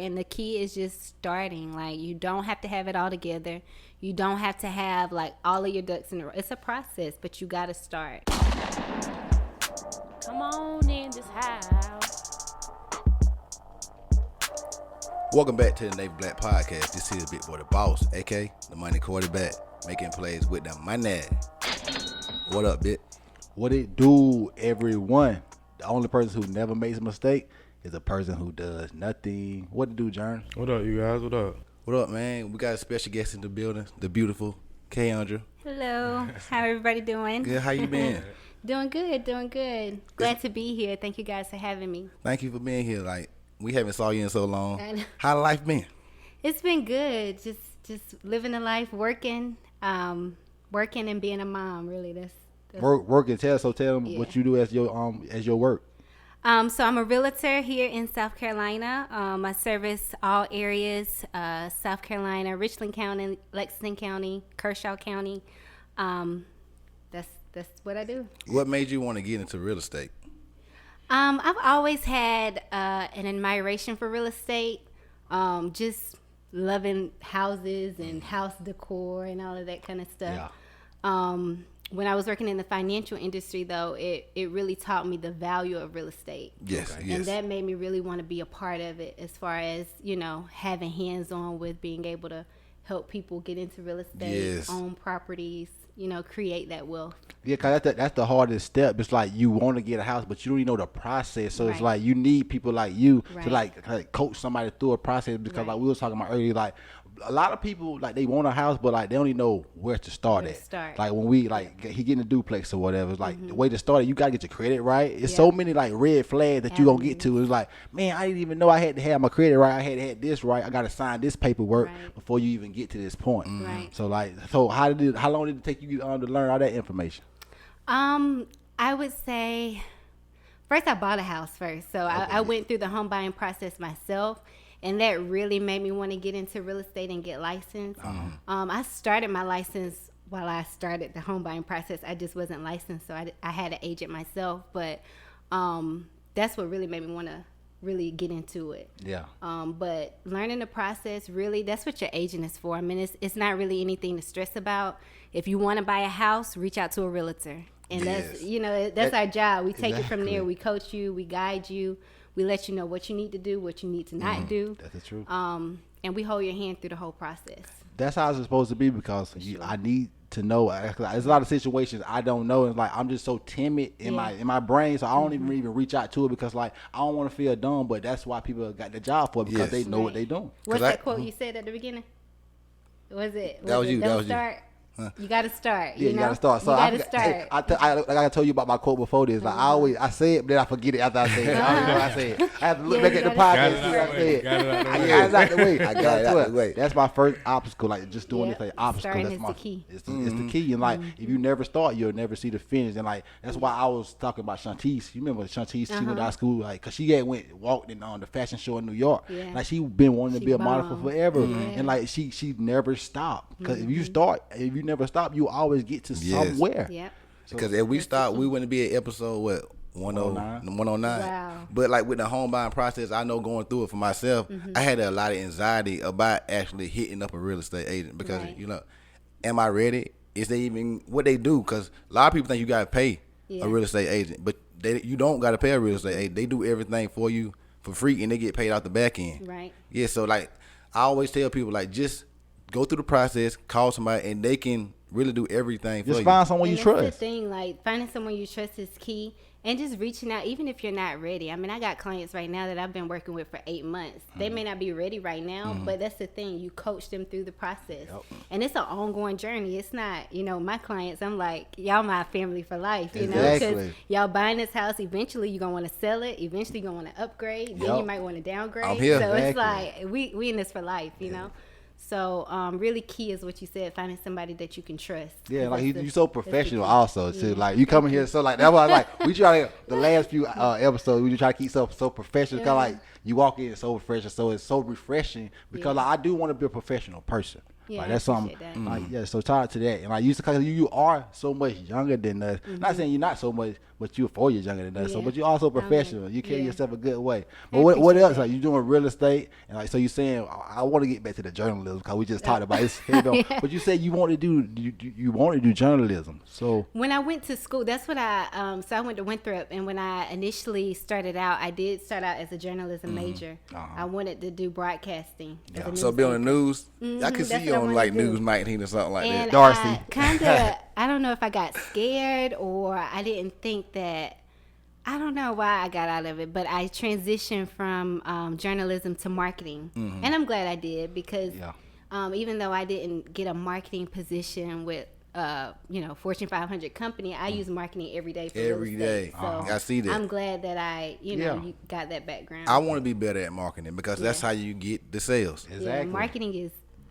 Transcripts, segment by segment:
And the key is just starting. Like, you don't have to have it all together. You don't have to have, like, all of your ducks in a row. It's a process, but you got to start. Come on in this house. Welcome back to the Navy Black Podcast. This is Big Boy the Boss, aka the money quarterback, making plays with the money. What up, Bit? What it do, everyone? The only person who never makes a mistake is a person who does nothing. What it do, Jern? What up, you guys? What up? What up, man? We got a special guest in the building, the beautiful Kaundra. Hello. How everybody doing? Good. How you been? Doing good. Glad to be here. Thank you guys for having me. Thank you for being here. Like, we haven't saw you in so I long. know. How life been? It's been good. Just living the life, working and being a mom. Really, that's Work and tell them Yeah. what you do as your work. So I'm a realtor here in South Carolina. I service all areas: South Carolina, Richland County, Lexington County, Kershaw County. That's what I do. What made you want to get into real estate? I've always had an admiration for real estate. Just loving houses and house decor and all of that kind of stuff. Yeah. When I was working in the financial industry, though, it really taught me the value of real estate. Yes, Okay. yes. And that made me really want to be a part of it, as far as, having hands-on with being able to help people get into real estate, Yes. own properties, create that wealth. Yeah, cause that's the hardest step. It's like you want to get a house, but you don't even know the process. So it's Right. like you need people like you Right. to like coach somebody through a process. Because Right. like we was talking about earlier, like a lot of people like they want a house, but like they don't even know where to start Where to at. start. Like when we he getting a duplex or whatever, it's like the way to start it, you gotta get your credit right. It's so Yeah. many like red flags that you gonna get to. It's like, man, I didn't even know I had to have my credit right. I had this right. I gotta sign this paperwork Right. before you even get to this point. Right. So how long did it take you to learn all that information? I would say, first I bought a house first. So I went through the home buying process myself, and that really made me want to get into real estate and get licensed. I started my license while I started the home buying process. I just wasn't licensed, so I had an agent myself. But that's what really made me want to really get into it. Yeah. But learning the process, really, that's what your agent is for. I mean, it's not really anything to stress about. If you want to buy a house, reach out to a realtor. And that's our job. We take it from there. We coach you. We guide you. We let you know what you need to do, what you need to not do. That's the truth. And we hold your hand through the whole process. That's how it's supposed to be because I need to know. There's a lot of situations I don't know, and like I'm just so timid in my brain, so I don't even reach out to it because like I don't want to feel dumb. But that's why people got the job for it, because they know what they doing. What's that quote you said at the beginning? Was it? That was you. Don't start. You got to start. Yeah, you gotta start. So you got to start. like I told you about my quote before this. Like I say it, but then I forget it after I say it. I don't know what I said. I have to look back at the podcast and see what I said. I got it out the way. I got it out the way. That's my first obstacle. Like just doing this like obstacle. Starting That's is the key. It's the key. And like if you never start, you'll never see the finish. And like that's why I was talking about Shantice. You remember Shantice? She went to our school, like, cause she had walked in on the fashion show in New York. Yeah. Like she been wanting to be a model for bombed. forever. And like she never stopped. Cause if you never stop, you always get to somewhere. Yep. Because if we start, we wouldn't be at episode 109. Wow. But like with the home buying process, I know going through it for myself, I had a lot of anxiety about actually hitting up a real estate agent because Right. Am I ready? Is they even what they do? Because a lot of people think you gotta pay Yeah. a real estate agent, but you don't gotta pay a real estate agent. They do everything for you for free, and they get paid out the back end. Right. Yeah. So like I always tell people, like, just go through the process, call somebody, and they can really do everything for Just you. find someone And you that's trust. the thing, like finding someone you trust is key, and just reaching out, even if you're not ready. I mean, I got clients right now that I've been working with for 8 months. They may not be ready right now, but that's the thing. You coach them through the process, and it's an ongoing journey. It's not, my clients. I'm like, y'all my family for life, because Exactly. y'all buying this house. Eventually, you're gonna want to sell it. Eventually, you're gonna want to upgrade. Then you might want to downgrade. I'm here. So it's Exactly. like we in this for life, you know. So really key is what you said, finding somebody that you can trust. Yeah, like That's the- you so that's the professional key. also too. Yeah. Like you coming here, so like that's why like we try to the last few episodes we just try to keep so professional. Cause like you walk in so professional, so it's so refreshing because like I do want to be a professional person. Yeah, like, that's I something. appreciate that. Like, yeah, so shout out to that. And like you, because you are so much younger than us. Not saying you're not so much, but you're 4 years younger than us. So, Yeah. but you're also like, professional. You carry yeah. yourself a good way. But I what appreciate else? that. Like, you doing real estate, and like, so you saying I want to get back to the journalism because we just talked about it. You know, Yeah. but you said you want to do you want to do journalism. So When I went to school, that's what so I went to Winthrop, and when I initially started out, I did start out as a journalism major. I wanted to do broadcasting. as a So be on the news news. I can see that's you what I on wanna like do. News 19 or something like And that. Darcy. I kind of, I don't know if I got scared or I didn't think that, I don't know why I got out of it, but I transitioned from journalism to marketing. And I'm glad I did because even though I didn't get a marketing position with, Fortune 500 company, I use marketing every day for Every real estate. day. So I see that. I'm glad that I, Yeah. you got that background. I want to be better at marketing because that's how you get the sales. Yeah, exactly.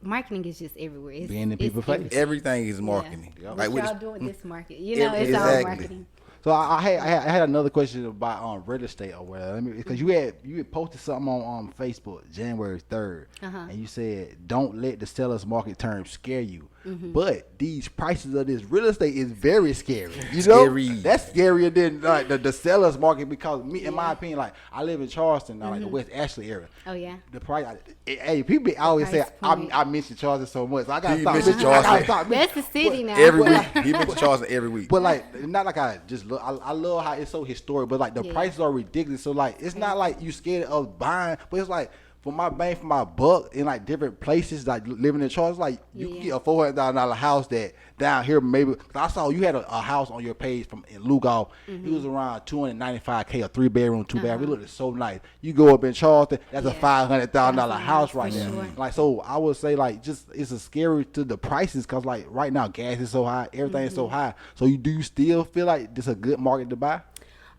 marketing is just everywhere. It's, Being in people's face. everything. Everything is marketing. Yeah. Like What we y'all just, doing this market? It's all Exactly. marketing. So I had another question about real estate or whatever. Because you had posted something on Facebook January 3rd, and you said don't let the seller's market term scare you. But these prices of this real estate is very scary. You know, Scary. that's scarier than like the seller's market because me, in my opinion, like I live in Charleston, like the West Ashley area. Oh yeah. The price, hey, people always say Price point. I mention Charleston so much, so I gotta He stop. mentioned mentioning- I gotta Charleston. stop That's mentioning- the city now. every week. He been to Charleston every week. But like, not like I just look. I love how it's so historic. But like the prices are ridiculous. So like, it's not like you scared of buying, but it's like for my bang for my buck in like different places, like living in Charles, like you can get a $400,000 house that down here maybe. Cause I saw you had a house on your page from in Lugoff. It was around $295K, a 3-bedroom, 2-bath. It looked so nice. You go up in Charleston, that's a $500,000 house right there. sure. Like so, I would say like just it's a scary to the prices because like right now gas is so high, everything is so high. So do you still feel like this a good market to buy?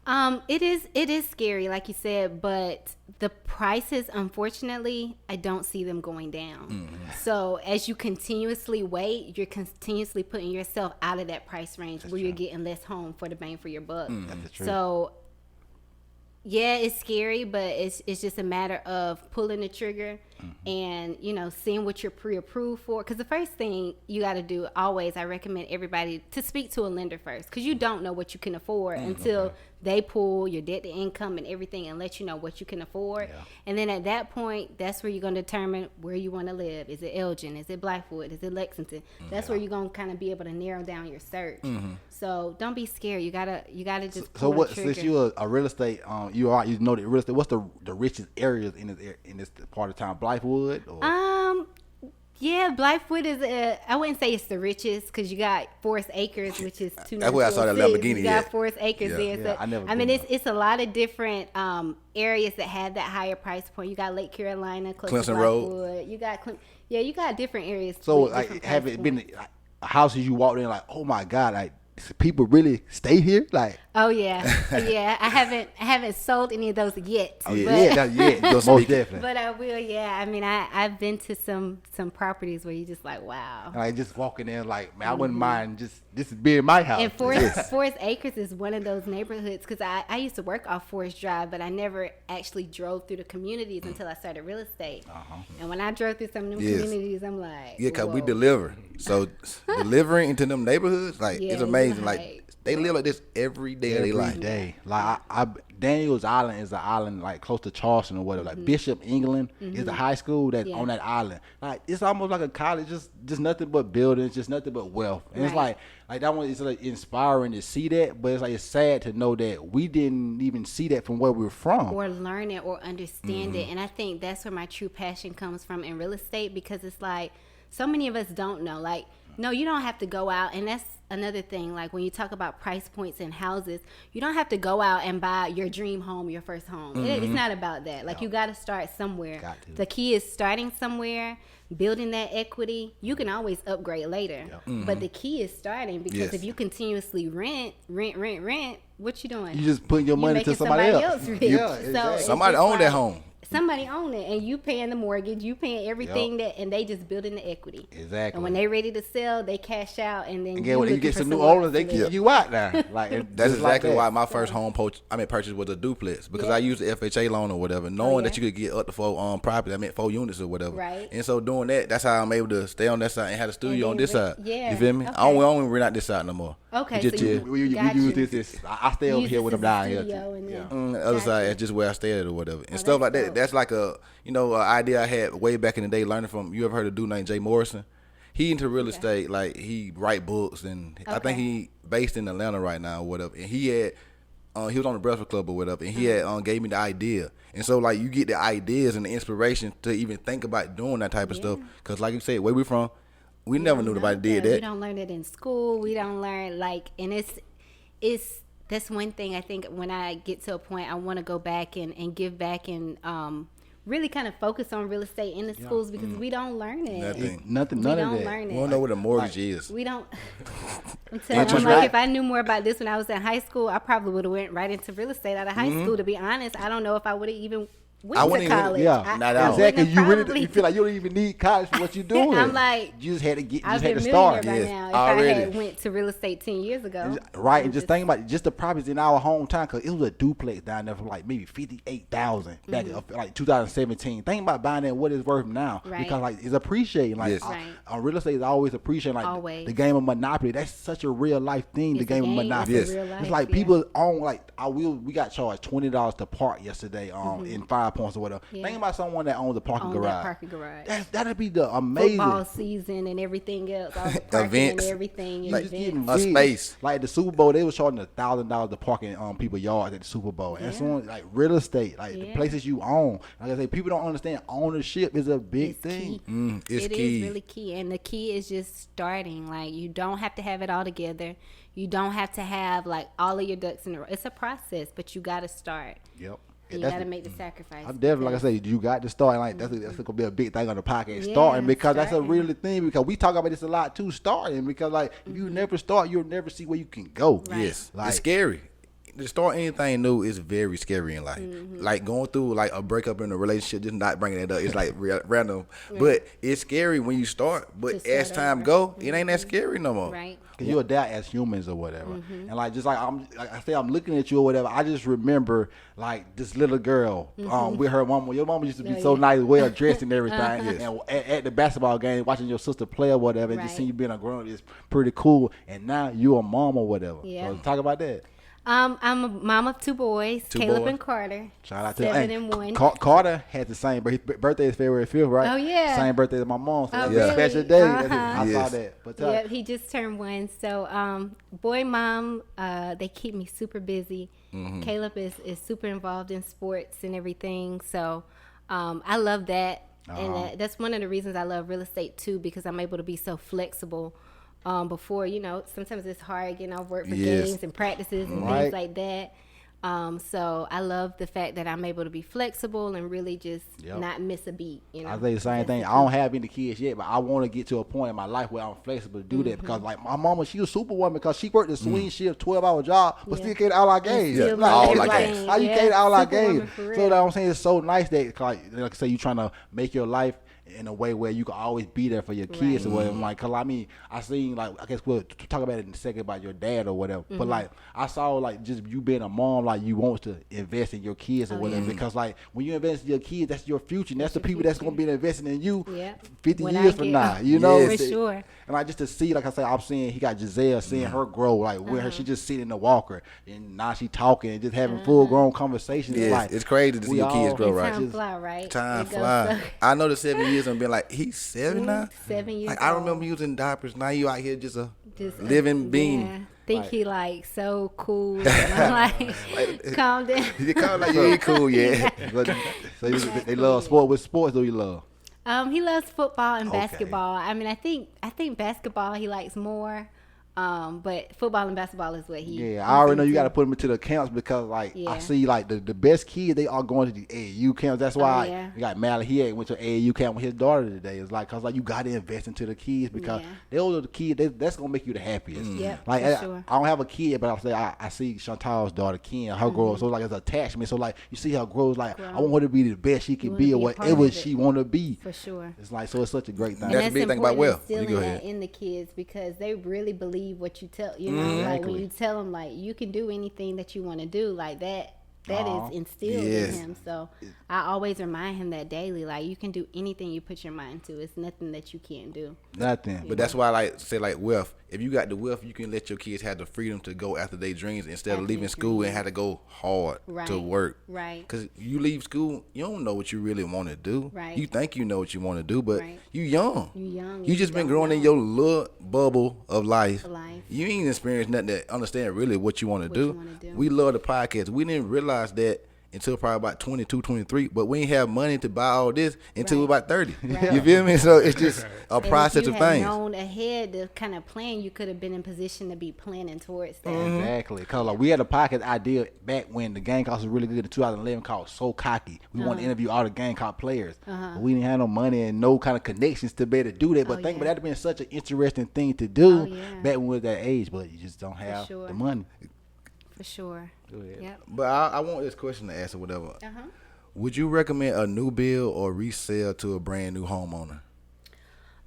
It is scary, like you said, but the prices, unfortunately, I don't see them going down. So as you continuously wait, you're continuously putting yourself out of that price range where you're getting less home for the bang for your buck. That's true. So yeah, it's scary, but it's just a matter of pulling the trigger and, seeing what you're pre-approved for. Because the first thing you got to do always, I recommend everybody to speak to a lender first because you don't know what you can afford until they pull your debt to income and everything and let you know what you can afford. Yeah. And then at that point, that's where you're going to determine where you want to live. Is it Elgin? Is it Blackfoot? Is it Lexington? That's where you're going to kind of be able to narrow down your search. So don't be scared. You gotta just pull So what? the trigger. Since you're a real estate, you know the real estate. What's the richest areas in this part of town? Blythewood? Or? Yeah, Blythewood is. I wouldn't say it's the richest because you got Forest Acres, which is 2. That's where I saw that Lamborghini You got at. Forest Acres there. Yeah, So, I never I mean, been it's a lot of different areas that have that higher price point. You got Lake Carolina, close Clemson to Road. Blythewood. You got you got different areas. So with like, different have price it been points. like, houses you walked in like, oh my god, like people really stay here? Like, Oh yeah, yeah. I haven't sold any of those yet. Oh, yeah. but, most definitely. But I will. Yeah, I mean, I've been to some properties where you just like, wow. Like just walking in, like man, I wouldn't mind just this being my house. And Forest Acres is one of those neighborhoods because I used to work off Forest Drive, but I never actually drove through the communities until I started real estate. And when I drove through some of them communities, I'm like, Yeah, because we whoa. deliver. So delivering into them neighborhoods, like Yeah, it's amazing. like- Like they live like this every day of their Every life. day. Like I Daniels Island is an island like close to Charleston or whatever. Like Bishop England is the high school that's on that island. Like it's almost like a college, just nothing but buildings, just nothing but wealth. And it's like that one is like inspiring to see that, but it's like it's sad to know that we didn't even see that from where we're from. Or learn it or understand it. And I think that's where my true passion comes from in real estate because it's like so many of us don't know. Like, no, you don't have to go out. And that's another thing. Like when you talk about price points in houses, you don't have to go out and buy your dream home, your first home. It's not about that. Like you got to start somewhere. Got to. The key is starting somewhere, building that equity. You can always upgrade later. But the key is starting because Yes. if you continuously rent, what you doing? You just putting your money to making somebody else. rich. Yeah, So exactly. it's Somebody just own that like- home. somebody own it, and you paying the mortgage, you paying everything and they just building the equity. Exactly. And when they ready to sell, they cash out, and then Again, when you get some new owners, they kick you out there. Like That's exactly like why my first home purchase was a duplex, because I used the FHA loan or whatever, knowing that you could get up to 4 property. I meant 4 units or whatever. Right. And so doing that, that's how I'm able to stay on that side and have a studio on this side. Yeah. You feel me? Okay. I don't rent out this side no more. Okay, Just so you- chill. we Got use you. this. I stay over Use here this with them as a down here. studio and then- The other Got side you. is just where I stay at or whatever. And that's stuff like that. dope. That's like a, an idea I had way back in the day, learning from, you ever heard of a dude named Jay Morrison? He into real estate, like he write books, and I think he based in Atlanta right now or whatever. And he had, he was on the Breakfast Club or whatever, and he had gave me the idea. And so like you get the ideas and the inspiration to even think about doing that type of stuff. Because like you said, where we from, we never knew nobody did that. We don't learn it in school. We don't learn and it's that's one thing I think when I get to a point I want to go back and give back and really kind of focus on real estate in the schools, because we don't learn it. Nothing. We None don't of that. learn We it. don't know what a mortgage is. We don't. I'm telling you, Interest like rate. if I knew more about this when I was in high school, I probably would have went right into real estate out of high school. To be honest, I don't know if I would have even I went wouldn't to even- college. Yeah, Not I at all. exactly. wouldn't have You probably- feel like you don't even need college for what you're doing. I'm like, you just had to get, you I've just had been to a millionaire start. by Yes, now if already. I had went to real estate 10 years ago. Right, and just think about it, just the properties in our hometown, because it was a duplex down there for like maybe 58,000 back in like 2017. Think about buying that, what it's worth now, Right. because like it's appreciating. Like Yes. Right. real estate is always appreciating. Like Always. the game of Monopoly, that's such a real life thing. It's the a game of game, Monopoly, it's a real life, it's like yeah. people own like we got charged $20 to park yesterday in 5 Points or whatever. Yeah. Think about someone that owns a parking On garage. that parking garage. That'd be the amazing. Football season and everything else, all the parking Events. and everything. You just getting events. A big. space. Like the Super Bowl, they was charging $1,000 to park in people's yards at the Super Bowl. And so on, like real estate, like the Yeah. places you own. Like I say, people don't understand ownership is a big It's thing. key. It's It key. is really key, and the key is just starting. Like you don't have to have it all together. You don't have to have like all of your ducks in a row. It's a process, but you got to start. Yep. And you That's got to the- make the sacrifice. I'm definitely, like I because- say, you got to start. Like that's gonna be a big thing on the podcast. Yeah, Starting, because that's a starting. really thing. Because we talk about this a lot too. Starting, because like if you never start, you'll never see where you can go. Right. Yes, Like- it's scary. To start anything new is very scary in life. Like going through like a breakup in a relationship, just not bringing it up. It's like random, but it's scary when you start. But To as start time over. go, it ain't that scary no more. Right. Cause you adapt as humans or whatever, and like just like I say, I'm looking at you or whatever. I just remember like this little girl with her mama. Your mama used to be Oh, so yeah. nice, well dressed and everything. And at the basketball game, watching your sister play or whatever, and just Right. seeing you being a grown up is pretty cool. And now you a mom or whatever. Yeah. So talk about that. I'm a mom of 2 boys, Two Caleb boys. and Carter. Shout out to 7 hey, and 1. Carter had the same. His birthday is February 5th, right? Oh, yeah. Same birthday as my mom. So Oh, that's really? a special day. Uh-huh. I saw Yes. that. But Yep, he just turned 1. So, boy, mom, they keep me super busy. Caleb is super involved in sports and everything. So, I love that. And that's one of the reasons I love real estate too, because I'm able to be so flexible. Before, sometimes it's hard getting off work for Yes. games and practices and Right. things like that. So I love the fact that I'm able to be flexible and really just Yep. not miss a beat. I say the same That's thing. the I don't have any kids yet, but I want to get to a point in my life where I'm flexible to do that, because like my mama, she was superwoman because she worked the swing shift 12-hour job, but Yeah. still catered all our games. still Like, all it's our like, games. how you Yeah, cater all our superwoman games? for So real. that I'm saying it's so nice that like I say, you trying to make your life in a way where you can always be there for your kids or whatever. Like, cause I mean, I seen like, I guess we'll talk about it in a second about your dad or whatever. But like, I saw like just you being a mom, like you want to invest in your kids or whatever. Because like when you invest in your kids, that's your future, and that's the your people that's gonna be investing in you Yeah. 50 When I years from get- now. You know, Yes. For sure. And like just to see, like I said, I'm seeing he got Giselle, seeing her grow, like where she just sitting in the walker, and now she talking and just having full grown conversations. Yes, Like, it's crazy to see we your kids all- grow, And right? time Just- fly, right? Time It goes fly. so- I know the 7 years and been like, he's 7 now. 7 years. Like I old. remember using diapers. Now you out here just a Just, living being. Yeah. Think Like- he like so cool. And I'm like, calm down. You call like you ain't cool yet. so they love sport. What sports do you love? He loves football and Okay. basketball. I mean, I think basketball he likes more. But football and basketball is what he. Yeah, I already know you got to put them into the camps because, like, Yeah. I see, like, the best kids, they are going to the AAU camps. That's why yeah. you got Mally. He went to AAU camp with his daughter today. It's like, cause like you got to invest into the kids because those are the kids. That's gonna make you the happiest. Yep, like for sure. I don't have a kid, but I'll say I see Chantal's daughter, Ken, her grow. So like it's attachment. So like you see her grow. Like I want her to be the best she can be, or whatever she want to be. For sure. It's like so. It's such a great thing. And That's the big thing about wealth. Instilling You go that ahead. in the kids because they really believe what you tell. You know, like when you tell them like you can do anything that you want to do, like that is instilled in him. So I always remind him that daily, like you can do anything you put your mind to. It's nothing that you can't do. Nothing. But that's why I like say like wealth. If you got the wealth, you can let your kids have the freedom to go after their dreams instead of leaving school and have to go hard to work. Right. Because you leave school, you don't know what you really want to do. Right. You think you know what you want to do, but you young. You young. You just been growing in your little bubble of life. You ain't experienced nothing that understand really what you want to do. We love the podcast. We didn't realize that until probably about 22, 23, but we ain't have money to buy all this until about 30. You feel me? So it's just a process of things. If you had known ahead to kind of plan, you could have been in position to be planning towards that. Exactly. Because like, we had a podcast idea back when the Gamecock was really good in 2011 called So Cocky. We wanted to interview all the Gamecock players. But we didn't have no money and no kind of connections to be able to do that. But think about that, have been such an interesting thing to do back when we was that age, but you just don't have the money. For sure. Yep. But I want this question to ask or whatever. Would you recommend a new build or resale to a brand new homeowner?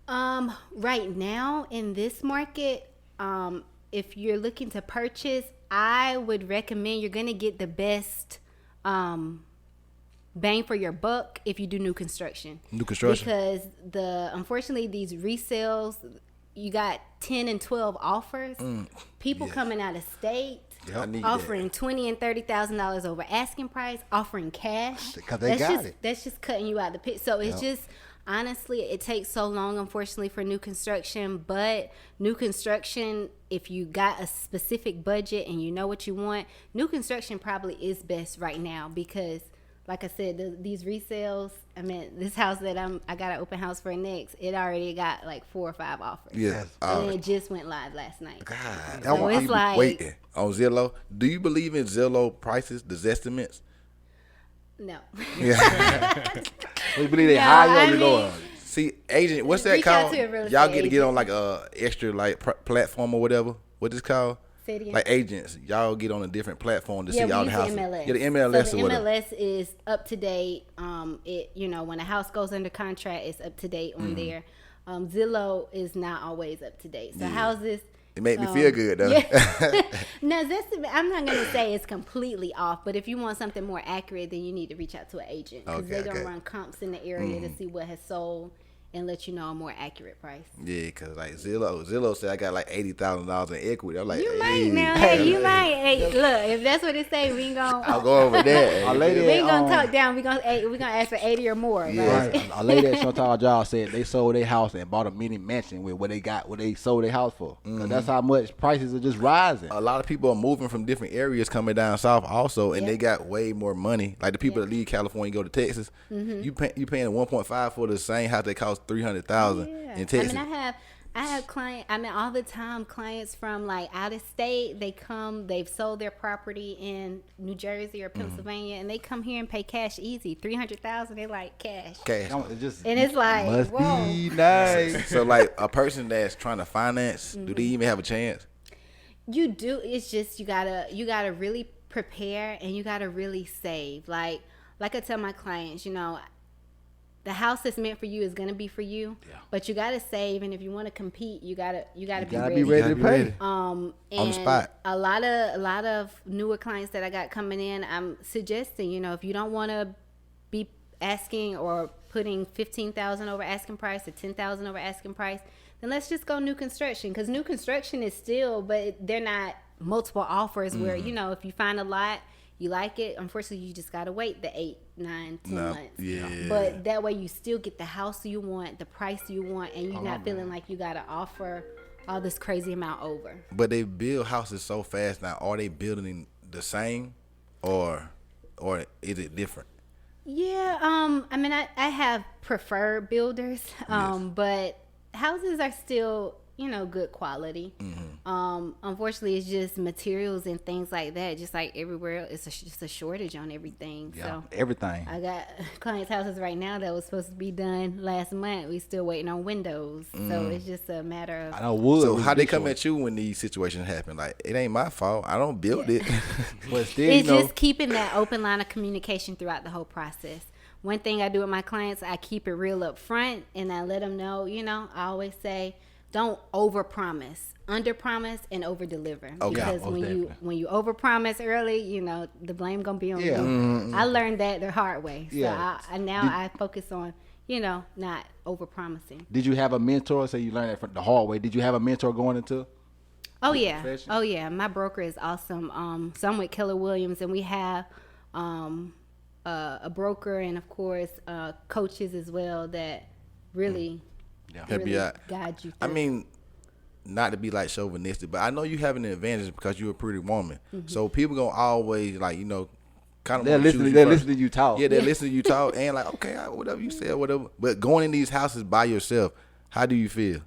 Right now in this market, if you're looking to purchase, I would recommend you're gonna get the best bang for your buck if you do new construction. New construction. Because unfortunately these resales, you got 10 and 12 offers. People coming out of state. Offering $20,000 and $30,000 over asking price, offering cash. Because they got it. That's just cutting you out the pit. So it's just honestly, it takes so long, unfortunately, for new construction. But new construction, if you got a specific budget and you know what you want, new construction probably is best right now because, like I said, these resales. I mean, this house that I got an open house for next. It already got like 4 or 5 offers. Yeah, and it just went live last night. God, so it's like wait on Zillow. Do you believe in Zillow prices, the estimates? No. Yeah. You believe they higher or lower? See, agent, what's that called? Y'all get on like a extra like platform or whatever. What is it called? Like agents, y'all get on a different platform to see all the houses. MLS. Yeah, the MLS so or whatever. MLS is up to date. It when a house goes under contract, it's up to date on there. Zillow is not always up to date. So houses. It made me feel good though. Yeah. No, I'm not gonna say it's completely off, but if you want something more accurate, then you need to reach out to an agent because they're gonna run comps in the area to see what has sold and let you know a more accurate price. Yeah, because like Zillow said I got like $80,000 in equity. I'm like, you might now. Hey, you might. Hey, look, if that's what it say, we ain't gonna. I'll go over there. We ain't gonna talk down. We gonna ask for 80 or more. Yeah. Right? A lady at Chantal Job said they sold their house and bought a mini mansion with what they sold their house for. That's how much prices are just rising. A lot of people are moving from different areas coming down south also, and they got way more money. Like the people that leave California and go to Texas, you paying 1.5 for the same house that costs $300,000 in Texas. I mean, I have clients. I mean, all the time, clients from like out of state. They come. They've sold their property in New Jersey or Pennsylvania, and they come here and pay cash easy. $300,000. They like cash. And it's like, must whoa. be nice. So like a person that's trying to finance, do they even have a chance? You do. It's just you gotta really prepare and you gotta really save. Like I tell my clients, the house that's meant for you is gonna be for you, but you gotta save, and if you want to compete, you gotta be ready to pay. On the spot. A lot of newer clients that I got coming in, I'm suggesting, if you don't want to be asking or putting $15,000 over asking price or $10,000 over asking price, then let's just go new construction, because new construction is still, but they're not multiple offers where if you find a lot. You like it, unfortunately you just gotta wait the 8, 9, 10 months. Yeah. But that way you still get the house you want, the price you want, and you're not feeling like you gotta offer all this crazy amount over. But they build houses so fast now. Are they building the same or is it different? Yeah, I mean I have preferred builders, but houses are still good quality. Unfortunately, it's just materials and things like that. Just like everywhere, it's just a shortage on everything. Yeah, So everything. I got clients' houses right now that was supposed to be done last month. We still waiting on windows. So it's just a matter of. I know wood. So was how they big come for it. at you when these situations happen? Like, it ain't my fault. I don't build it. But still, It's just keeping that open line of communication throughout the whole process. One thing I do with my clients, I keep it real up front, and I let them know, I always say, don't overpromise. Underpromise and overdeliver. Okay. Because Yeah, when you overpromise early, the blame gonna be on Yeah. you. I learned that the hard way. So Yeah. I focus on, not overpromising. Did you have a mentor? So you learned that from the hard way. Did you have a mentor going into? Oh yeah. profession? Oh yeah. My broker is awesome. So I'm with Keller Williams, and we have a broker and of course coaches as well that really, Help you out. guide you through. I mean, not to be like chauvinistic, but I know you have an advantage because you're a pretty woman. So people gonna always kind of They're listening to you talk. Yeah, they're listening to you talk and like, okay, whatever you say, whatever. But going in these houses by yourself, how do you feel?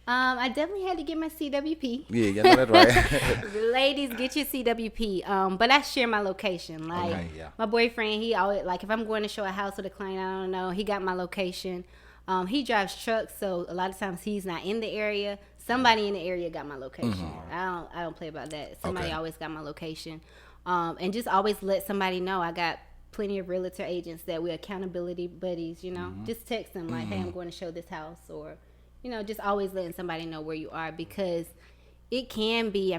I definitely had to get my CWP. Yeah, I know that's right. Ladies, get your CWP. But I share my location. Like Okay, yeah. my boyfriend, he always if I'm going to show a house with a client, I don't know, he got my location. He drives trucks, so a lot of times he's not in the area. Somebody in the area got my location. I don't play about that. Somebody Okay. always got my location. And just always let somebody know. I got plenty of realtor agents that we're accountability buddies, Just text them like, hey, I'm going to show this house, or just always letting somebody know where you are, because it can be, I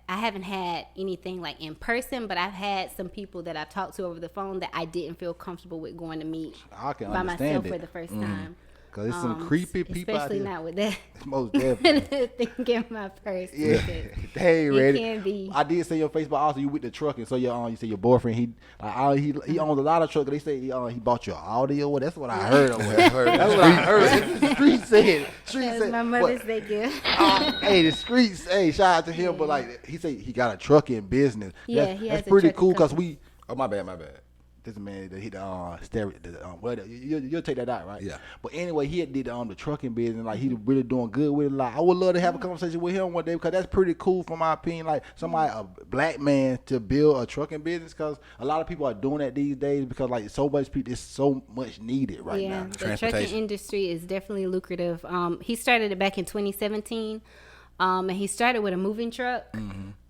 haven't had anything like in person, but I've had some people that I talked to over the phone that I didn't feel comfortable with going to meet I can by understand myself for it. the first time. Cause there's some creepy people out Especially here. not with that. Most definitely. Thinking my purse. Yeah, because they ain't it ready. can be. I did say your Facebook also. You with the truck, and so you say your boyfriend. He owns a lot of trucks. They say he bought your Audi or what? That's what I heard. That's what I heard. The street said. That was my Mother's Day gift. Hey, the streets. Hey, shout out to him. But like he said, he got a trucking business. Yeah, he has that's a pretty trucking cool because company. Oh, my bad. this man that hit stereo. Well, you'll take that out, right? Yeah. But anyway, he did the trucking business. Like he really doing good with it. Like I would love to have a conversation with him one day because that's pretty cool, from my opinion. Like somebody, a black man, to build a trucking business, because a lot of people are doing that these days because like so much people, it's so much needed right now. The trucking Transportation. industry is definitely lucrative. He started it back in 2017. And he started with a moving truck,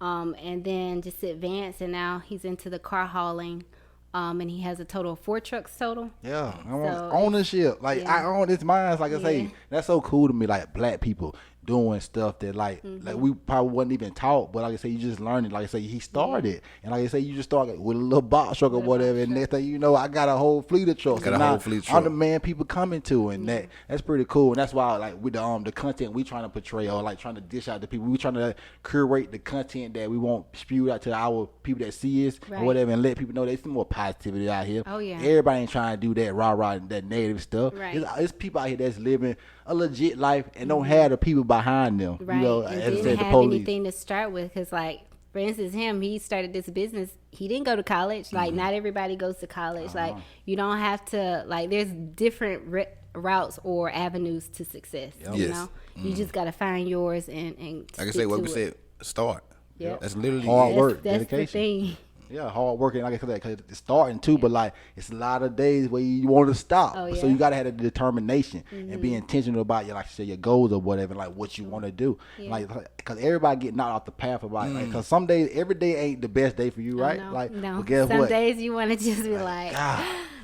and then just advanced, and now he's into the car hauling. And he has a total of 4 trucks total. Yeah, I want So ownership. Like yeah. I own this mine. Like I Yeah. say, that's so cool to me. Like black people doing stuff that like we probably wasn't even taught. But like I say, you just learn it. Like I say, he started, and like I say, you just started with a little box truck or With a whatever. box And truck. next thing you know, I got a whole fleet of trucks. Got a And whole now fleet of I'm the trucks. man people coming to, and that's pretty cool. And that's why like with the content we trying to portray or like trying to dish out to people, we trying to curate the content that we want spewed out to our people that see us or Right. whatever, and let people know there's some more positivity out here. Oh, yeah. Everybody ain't trying to do that rah that negative stuff. Right. It's people out here that's living a legit life and don't have the people behind them. Right. You know, and as I didn't said, the have police. anything to start with, because like for instance, he started this business. He didn't go to college. Like not everybody goes to college. Like you don't have to. Like there's different routes or avenues to success. You Yes. know, you just gotta find yours and Like I stick said, what to we it. said, start. Yep. That's literally Hard it. work. That's the dedication. thing. Yeah, hard working. Like I said, cause it's starting too, but like it's a lot of days where you want to stop. Oh, So yeah. you gotta have the determination and be intentional about your, like you say, your goals or whatever, like what you want to do. Yeah. Like, cause everybody get knocked off the path about it. Like, cause some days, every day ain't the best day for you, right? No, Like, no. but guess Some what? days you want to just be like,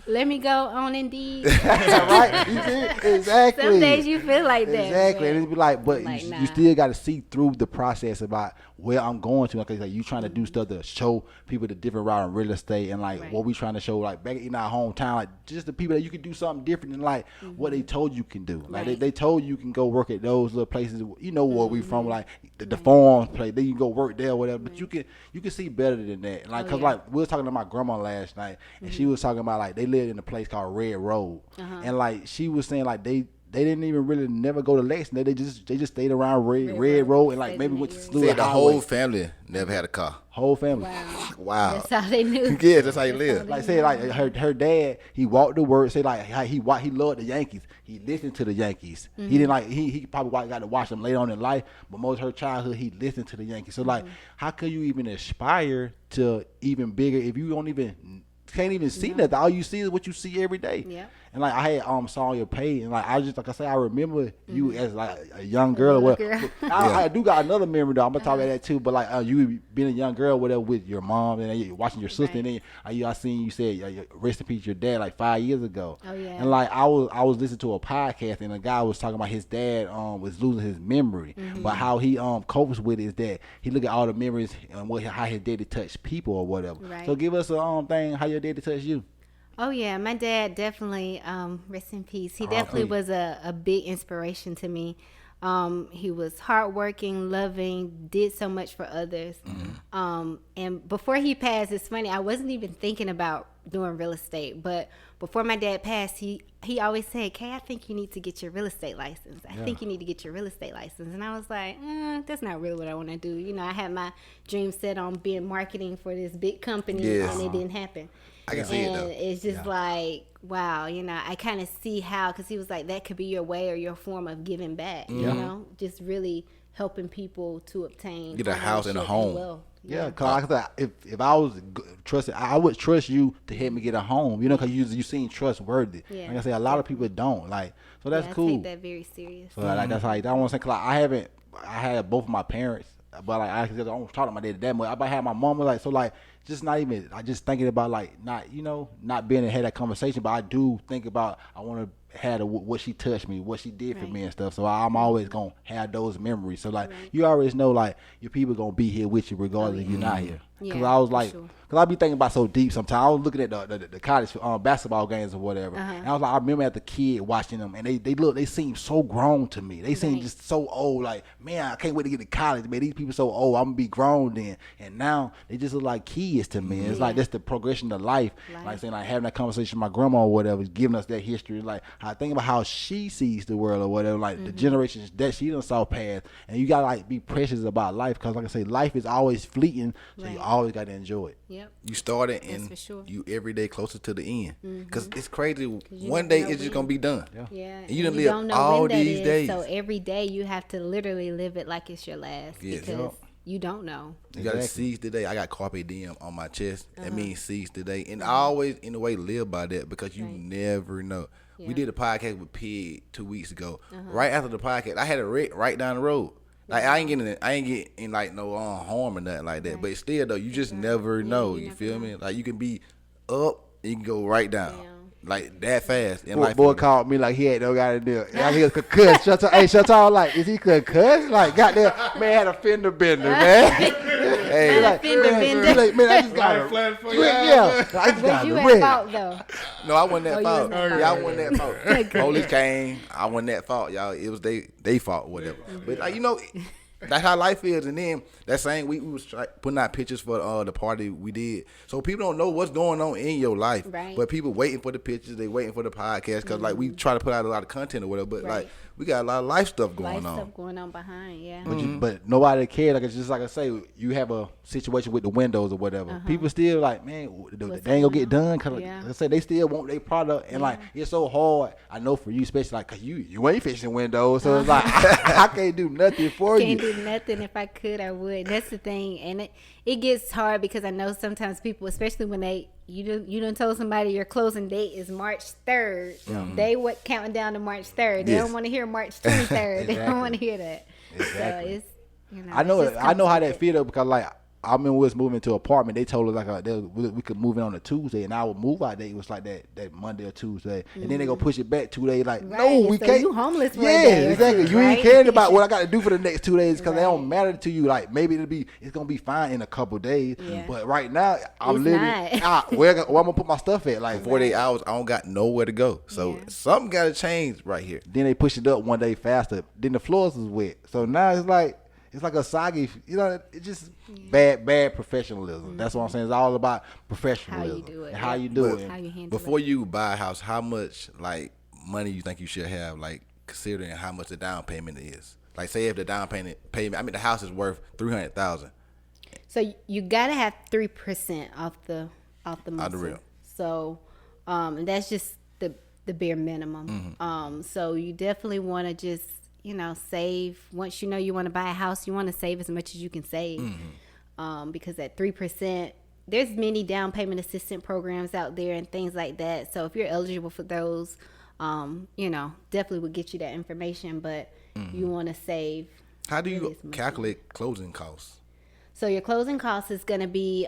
let me go on Indeed. Right? You see? Exactly. Some days you feel like that. Exactly. And but- it'd be like, but Like, you nah. still got to see through the process about where I'm going to. Like you trying to do stuff to show people the different route in real estate, and like Right. what we trying to show, like back in our hometown, like just the people that you can do something different than like what they told you can do. Like Right. they told you can go work at those little places. You know where we from, like the farm place. Then you can go work there or whatever. But you can see better than that. Like, Oh, cause yeah. like we was talking to my grandma last night, and she was talking about like they lived in a place called Red Road, and like she was saying like they they didn't even really never go to Lexington. They just stayed around Red Road and like maybe went to Slew. Said the whole family never had a car. Whole family. Wow. That's how they knew. Yeah, that's how you live. Like say like her dad, he walked to work. Say like how he loved the Yankees. He listened to the Yankees. He didn't like he probably got to watch them later on in life, but most of her childhood he listened to the Yankees. So like, how could you even aspire to even bigger if you can't even see nothing? All you see is what you see every day. Yeah. And like I had saw your page, and like I just like I say, I remember you as like a young girl. I do got another memory though. I'm gonna talk about that too. But like you being a young girl, whatever, with your mom, and you watching your sister, and then I seen you said rest in peace your dad like 5 years ago. Oh yeah. And like I was listening to a podcast, and a guy was talking about his dad was losing his memory, but how he copes with it is that he look at all the memories and how his daddy touched people or whatever. Right. So give us a thing how your daddy touched you. Oh yeah, my dad definitely, rest in peace. He definitely was a big inspiration to me. He was hardworking, loving, did so much for others. And before he passed, it's funny, I wasn't even thinking about doing real estate, but before my dad passed, he always said, "Kay, I think you need to get your real estate license. I think you need to get your real estate license." And I was like, that's not really what I want to do. You know, I had my dream set on being marketing for this big company, and it didn't happen. I can see it though. It's just like, wow, you know, I kind of see how, because he was like, that could be your way or your form of giving back, you know, just really helping people to obtain. Get a house and a home. Yeah, cause like I said, if I was trusted, I would trust you to help me get a home, you know, cause you seem trustworthy. Yeah. Like I say, a lot of people don't. Like, so that's cool. I take that very serious. So like that's like I want to say, cause like, I had both of my parents, but like I don't talk to my dad that much. I had my mom, like so like. Just not even. I just thinking about like not being ahead of that conversation, but I do think about I want to have what she touched me, what she did for me and stuff. So I'm always gonna have those memories. So like you always know like your people gonna be here with you regardless if you're not here. Cause I was like, cause I be thinking about so deep sometimes. I was looking at the college basketball games or whatever, and I was like, I remember as a kid watching them, and they seem so grown to me. They seem just so old. Like, man, I can't wait to get to college. Man, these people so old. I'm gonna be grown then. And now they just look like kids to me. It's like that's the progression of life. Like saying like having that conversation with my grandma or whatever, giving us that history. Like I think about how she sees the world or whatever. Like the generations that she done saw pass, and you gotta like be precious about life, cause like I say, life is always fleeting. So you always got to enjoy it. Yep. You started and you every day closer to the end. Because it's crazy. One day it's just going to be done. Yeah. And you done live all these days. So every day you have to literally live it like it's your last. Because you don't know. You got to seize the day. I got Carpe Diem on my chest. That means seize the day. And I always, in a way, live by that because you never know. We did a podcast with Pig 2 weeks ago. Right after the podcast, I had a wreck right down the road. Like I ain't getting like no harm or nothing like that. But still though, you just never know. You feel me? Like you can be up, you can go right down. Like that fast. Boy called me like he had no got to do it. Like he was concussed. Shut up, like, is he concussed? Like, goddamn, man had a fender bender, man. Hey, like, fender bender. Like, man, I just got a flat for you. Yeah, I just got you a at fault though. No, I wasn't that fault. Yeah, I wasn't that fault. Police came. I wasn't that fault, y'all. It was they fault, whatever. But like, you know, that's how life is. And then that same week we was putting out pictures for the party we did. So people don't know what's going on in your life. Right. But people waiting for the pictures. They waiting for the podcast because like we try to put out a lot of content or whatever. But like we got a lot of life stuff going on. Stuff going on behind, yeah. But nobody cares. Like it's just like I say, you have a situation with the windows or whatever. People still like, man, they ain't gonna get done because like I said, they still want their product, and like it's so hard. I know for you, especially like, cause you ain't fixing windows, so it's like I can't do nothing for you. Can't do nothing. If I could, I would. That's the thing, and it gets hard because I know sometimes people, especially when you done told somebody your closing date is March 3rd. They counting down to March 3rd. They don't want to hear March 23rd. They don't want to hear that. Exactly. So it's, you know, I know how that feel though, because like I remember we was moving to an apartment. They told us like we could move in on a Tuesday, and our move out date was like that Monday or Tuesday, and then they go push it back 2 days. Like no, we can't. You homeless for a yeah, day exactly. two, You ain't right? caring about what I got to do for the next 2 days because they don't matter to you. Like maybe it's gonna be fine in a couple days, but right now I'm living. Where I'm gonna put my stuff at? Like 48 hours, I don't got nowhere to go. So something got to change right here. Then they pushed it up one day faster. Then the floors was wet, so now it's like a soggy, you know. It's just bad professionalism. That's what I'm saying. It's all about professionalism. How you do it. How you do it. How you handle Before you buy a house, how much like money you think you should have like considering how much the down payment is. Like, say if the down payment, the house is worth $300,000. So you gotta have 3% off the monthly. Out the real. So, and that's just the bare minimum. So you definitely want to just save. Once you know you want to buy a house, you want to save as much as you can save. Because at 3%, there's many down payment assistance programs out there and things like that. So if you're eligible for those, definitely would get you that information. But you want to save. How do you calculate closing costs? So your closing cost is going to be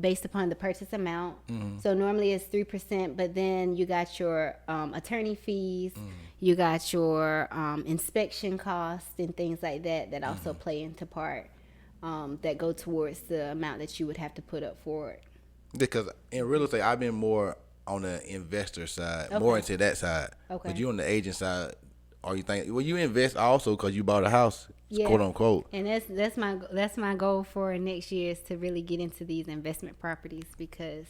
based upon the purchase amount. So normally it's 3%, but then you got your attorney fees, you got your inspection costs and things like that also play into part that go towards the amount that you would have to put up for it. Because in real estate, I've been more on the investor side, more into that side. Okay. But you on the agent side, or you think, well, you invest also because you bought a house, quote unquote. And that's my goal for next year is to really get into these investment properties because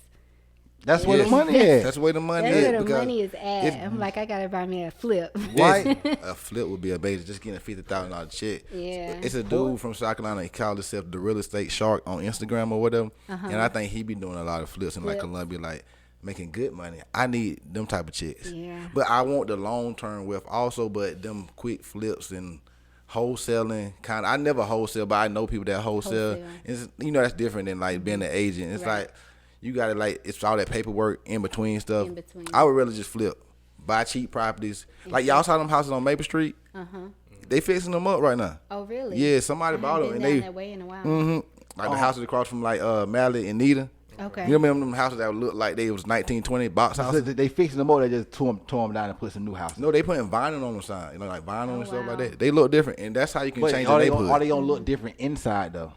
that's where the money is. That's where the money that's is. where the money is at. I'm like, I gotta buy me a flip. Right. A flip would be a basic, just getting a $50,000 check. Yeah. It's a dude from South Carolina. He called himself the real estate shark on Instagram or whatever. And I think he be doing a lot of flips in like Columbia, like making good money. I need them type of checks. Yeah. But I want the long term wealth also, but them quick flips and wholesaling kind of, I never wholesale, but I know people that wholesale. It's, that's different than like being an agent. It's like you got to like, it's all that paperwork in between stuff. I would rather just flip, buy cheap properties. Like y'all saw them houses on Maple Street. They fixing them up right now. Oh really? Yeah, somebody bought them and they that way in a while. like the houses across from like Mally and Nita. Okay. You remember them houses that look like they was 1920 box houses? They fixing them up. They just tore them down and put some new houses. No, they putting vinyl on the side. Like vinyl and stuff like that. They look different, and that's how you can change the Are neighborhood. they gonna look different inside though?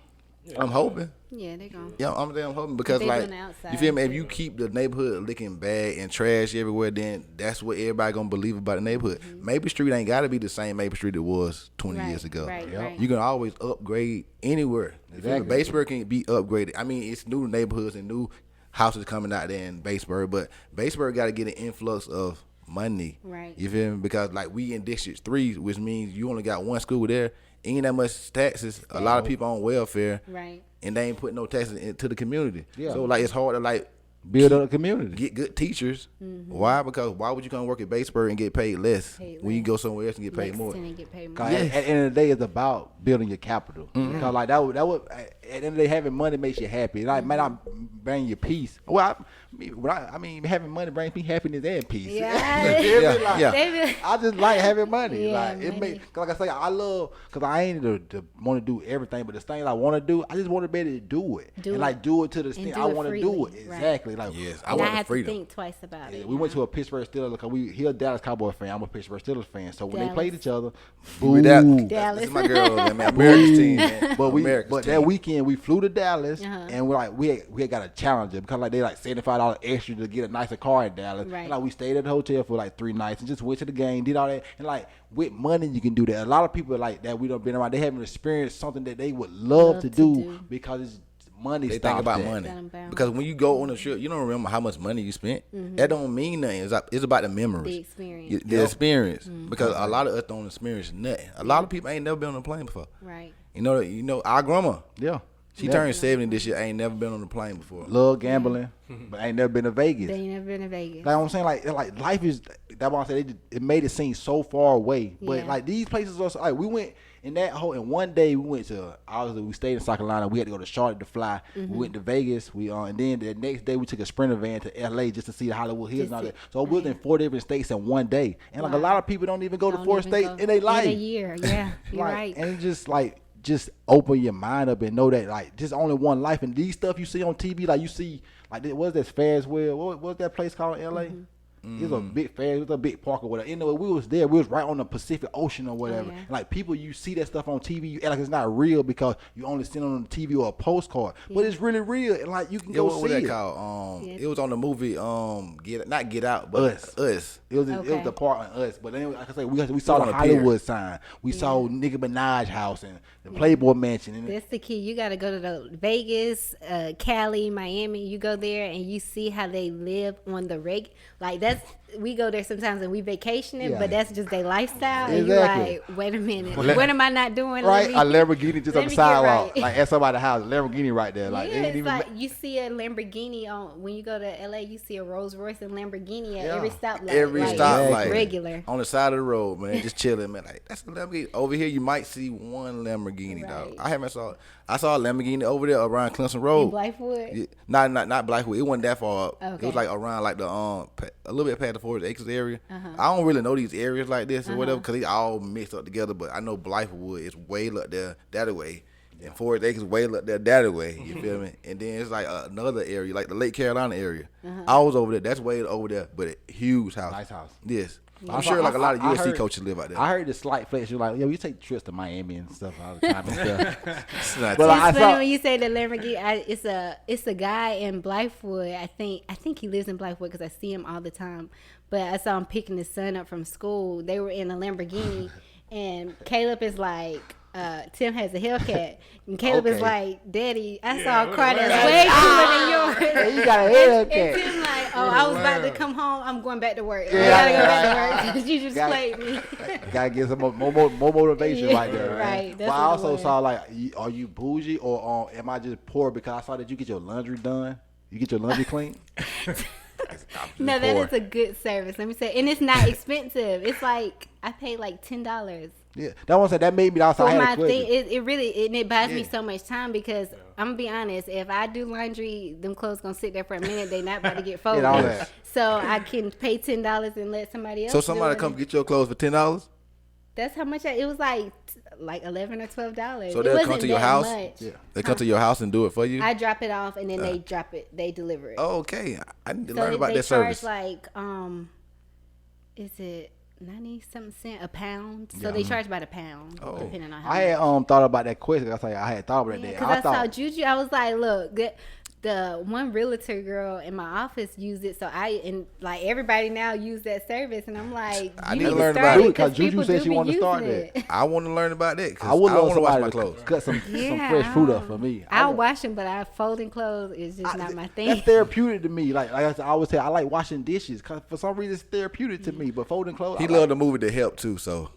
I'm hoping. Yeah, they gonna. Yeah, I'm hoping because like you feel me. If you keep the neighborhood looking bad and trash everywhere, then that's what everybody gonna believe about the neighborhood. Maple Street ain't got to be the same Maple Street it was 20 years ago. Right. You can always upgrade anywhere. Exactly. Batesburg can be upgraded. I mean, it's new neighborhoods and new houses coming out there in Batesburg, but Batesburg got to get an influx of money. Right. You feel me? Because like we in District 3, which means you only got one school there, ain't that much taxes. A lot of people on welfare. Right. And they ain't putting no taxes into the community. Yeah. So like it's hard to like build up a community. Get good teachers. Why? Because why would you come work at Batesburg and get paid less when you go somewhere else and get paid more? And get paid more. At the end of the day, it's about building your capital. Because like that would at the end of the day, having money makes you happy. Like might not bring you peace. Well, I mean, having money brings me happiness and peace. I just like having money. Yeah, like it make, like I say, I love because I ain't to want to do everything, but the things I want to do, I just want to be able to do it and do it to the extent I want to do it. Exactly. Like I want the freedom. To think twice about it. We went to a Pittsburgh Steelers because he a Dallas Cowboy fan. I'm a Pittsburgh Steelers fan. So when they played each other, Dallas. This is my girl, man. America's team, man. But that weekend we flew to Dallas and we had got a challenger because like they like $75 extra to get a nicer car in Dallas. Right. And, like we stayed at the hotel for like 3 nights and just went to the game, did all that. And like with money you can do that. A lot of people like that we don't been around. They haven't experienced something that they would love to do because it's money. They think about money because when you go on a trip, you don't remember how much money you spent. That don't mean nothing. It's about the memories, the experience, Because a lot of us don't experience nothing. A lot of people ain't never been on a plane before. Right. You know, our grandma. Yeah. She turned 70 this year. Ain't never been on a plane before. Love gambling, but ain't never been to Vegas. They ain't never been to Vegas. Like I'm saying, like life is. That's why I said it made it seem so far away. But like these places are like we went in that whole. And one day we went to. Obviously we stayed in South Carolina. We had to go to Charlotte to fly. We went to Vegas. And then the next day we took a Sprinter van to LA just to see the Hollywood Hills and all that. So we was in 4 different states in one day. And like a lot of people don't even go to 4 states in their life. In a year, yeah, you're right. And it's just like. Just open your mind up and know that like just only one life, and these stuff you see on TV, like you see like what's that Ferris wheel? What's that place called in LA? It's a big fair, it was a big park or whatever. Anyway, we was there. We was right on the Pacific Ocean or whatever. Like people, you see that stuff on TV, you act like it's not real because you only see it on the TV or a postcard. But it's really real, and like you can go see it. What called? It was on the movie Get Out, but Us. It was the part on Us. But anyway, like I said, we saw the Hollywood sign. We saw Nicki Minaj house and the Playboy Mansion. And that's the key. You got to go to the Vegas, Cali, Miami. You go there and you see how they live on the like we go there sometimes and we vacationing, Yeah. but that's just their lifestyle. Exactly. And you're like, wait a minute, what am I not doing? Right, a Lamborghini just let on the me get sidewalk, right. like at somebody's house, Lamborghini right there. Like, Yeah, they ain't it's even like you see a Lamborghini on when you go to LA. You see a Rolls Royce and Lamborghini at Yeah. every stoplight. Every like, stoplight. it's regular. On the side of the road, man, just chilling, man. Like that's a Lamborghini. Over here, you might see one Lamborghini, dog. Right. I saw a Lamborghini over there around Clemson Road. In Blythewood. Yeah, not Blackwood. It wasn't that far up. It Okay. was like around like the a little bit past the Forest Acres area. I don't really know these areas like this or whatever because they all mixed up together. But I know Blythewood is way up there that way, and Forest Acres way up there that way. You feel me? And then it's like another area, like the Lake Carolina area. I was over there. That's way over there, but a huge house. Nice house. Yes. I'm sure like a lot of I USC heard- coaches live out there. I heard the slight flex. You're like, we take trips to Miami and stuff all the time and stuff. It's not But It's I funny saw- when you say the Lamborghini. It's a guy in Blythewood. I think he lives in Blythewood because I see him all the time. But I saw him picking his son up from school. They were in a Lamborghini, and Caleb is like, Tim has a Hellcat, and Caleb is Okay. like, Daddy, I saw a car that's way cooler than yours. You got a And Hellcat. Tim like, oh, I was about to come home. I'm going back to work. I Yeah, gotta go right. back to work because you just Got- played me. Gotta get some more motivation Yeah, right there, right. But That's I what it also was. saw like, are you bougie or am I just poor because I saw that you get your laundry done? You get your laundry clean? No, that poor. is a good service. Let me say, and it's not expensive. It's like I paid like $10 Yeah, that one said that made me. Also, for I had my a question. thing. It really and it buys me Yeah. so much time because I'm gonna be honest. If I do laundry, them clothes gonna sit there for a minute. They not about to get folded. all that. So I can pay $10 and let somebody else. So do somebody it. come get your clothes for $10. That's how much. It was like $11 or $12. So It they'll come wasn't to your that house? much. Yeah. They come to your house and do it for you. I drop it off and then they drop it. They deliver it. Oh, okay. I need to So learn about they that charge service. like is it 90-something cent a pound? So they charge by the pound, depending on how. I had thought about that question. I had thought about that. Because I saw Juju, I was like, look, the one realtor girl in my office used it, so like everybody now use that service, and I'm like, I you need to need learn start about it. Because Juju people said do she be wanted to start using that. it. I want to learn about that because I would I love want to wash somebody my to clothes. cut some Yeah, fresh fruit up for me. I'll wash them, but folding clothes is just not my thing. That's therapeutic to me. Like I always say, I like washing dishes because for some reason it's therapeutic to me. But folding clothes, He I loved like, the movie The Help too, so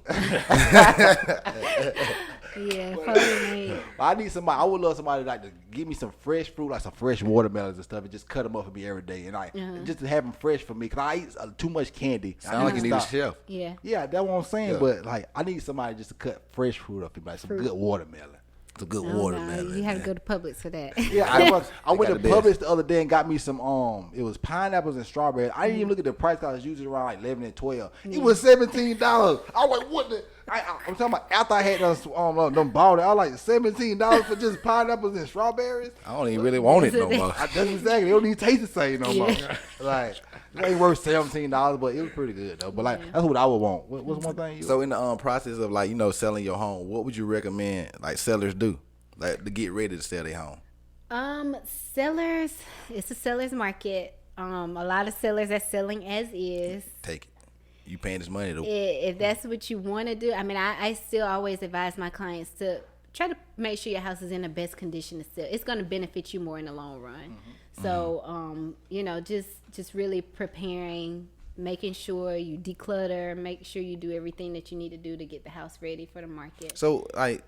Yeah, folding me. I need somebody. I would love somebody like to give me some fresh fruit, like some fresh watermelons and stuff, and just cut them up for me every day, and like just to have them fresh for me because I eat too much candy. I sound like you need a stop. chef. Yeah. Yeah, that's what I'm saying. Yeah. But like, I need somebody just to cut fresh fruit up for me, like some good watermelon. It's a good Oh, watermelon. no, you have to man. go to Publix for that. Yeah, I went got to the best. Publix the other day and got me some it was pineapples and strawberries. I didn't even look at the price because it's usually around like 11 and 12. It was $17. I was like, what the? I'm talking about after I had them bought it. I was like $17 for just pineapples and strawberries. I don't even really want it no more. That's exactly. They don't even taste the same no more. Yeah. Like it ain't worth $17, but it was pretty good though. But like that's what I would want. What's one thing? So in the process of like selling your home, what would you recommend like sellers do, like to get ready to sell their home? Sellers, it's a seller's market. A lot of sellers are selling as is. Take it. You paying this money though. If that's what you want to do, I mean, I still always advise my clients to try to make sure your house is in the best condition to sell. It's going to benefit you more in the long run. So, just really preparing, making sure you declutter, make sure you do everything that you need to do to get the house ready for the market. So like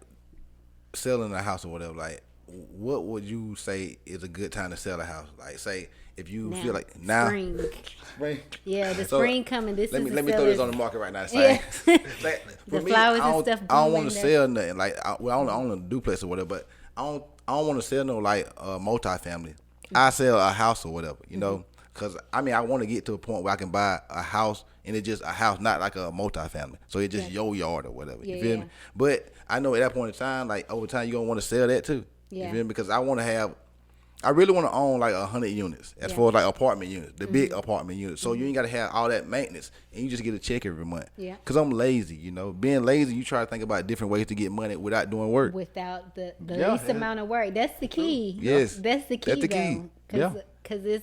selling a house or whatever, like what would you say is a good time to sell a house? Like say if you Now, feel like now. spring. Spring. Yeah, the So, spring coming. Let Let me throw this on the market right now. Yeah. Like, for The flowers I and don't, stuff I don't want blooming to there. sell nothing. Like I own a duplex or whatever, but I don't want to sell no like multifamily. I sell a house or whatever, you know, because I mean I want to get to a point where I can buy a house and it's just a house, not like a multifamily. So it's just your yard or whatever. Yeah, you feel yeah. me? But I know at that point in time, like over time, you're gonna want to sell that too. Yeah. You feel me? Because I really want to own like 100 units as Yeah. far as like apartment units, the big apartment units. So you ain't got to have all that maintenance and you just get a check every month. Yeah. Because I'm lazy, being lazy, you try to think about different ways to get money without doing work. Without the Yeah. least amount of work. That's the key. Yes. That's the key. That's the key. Because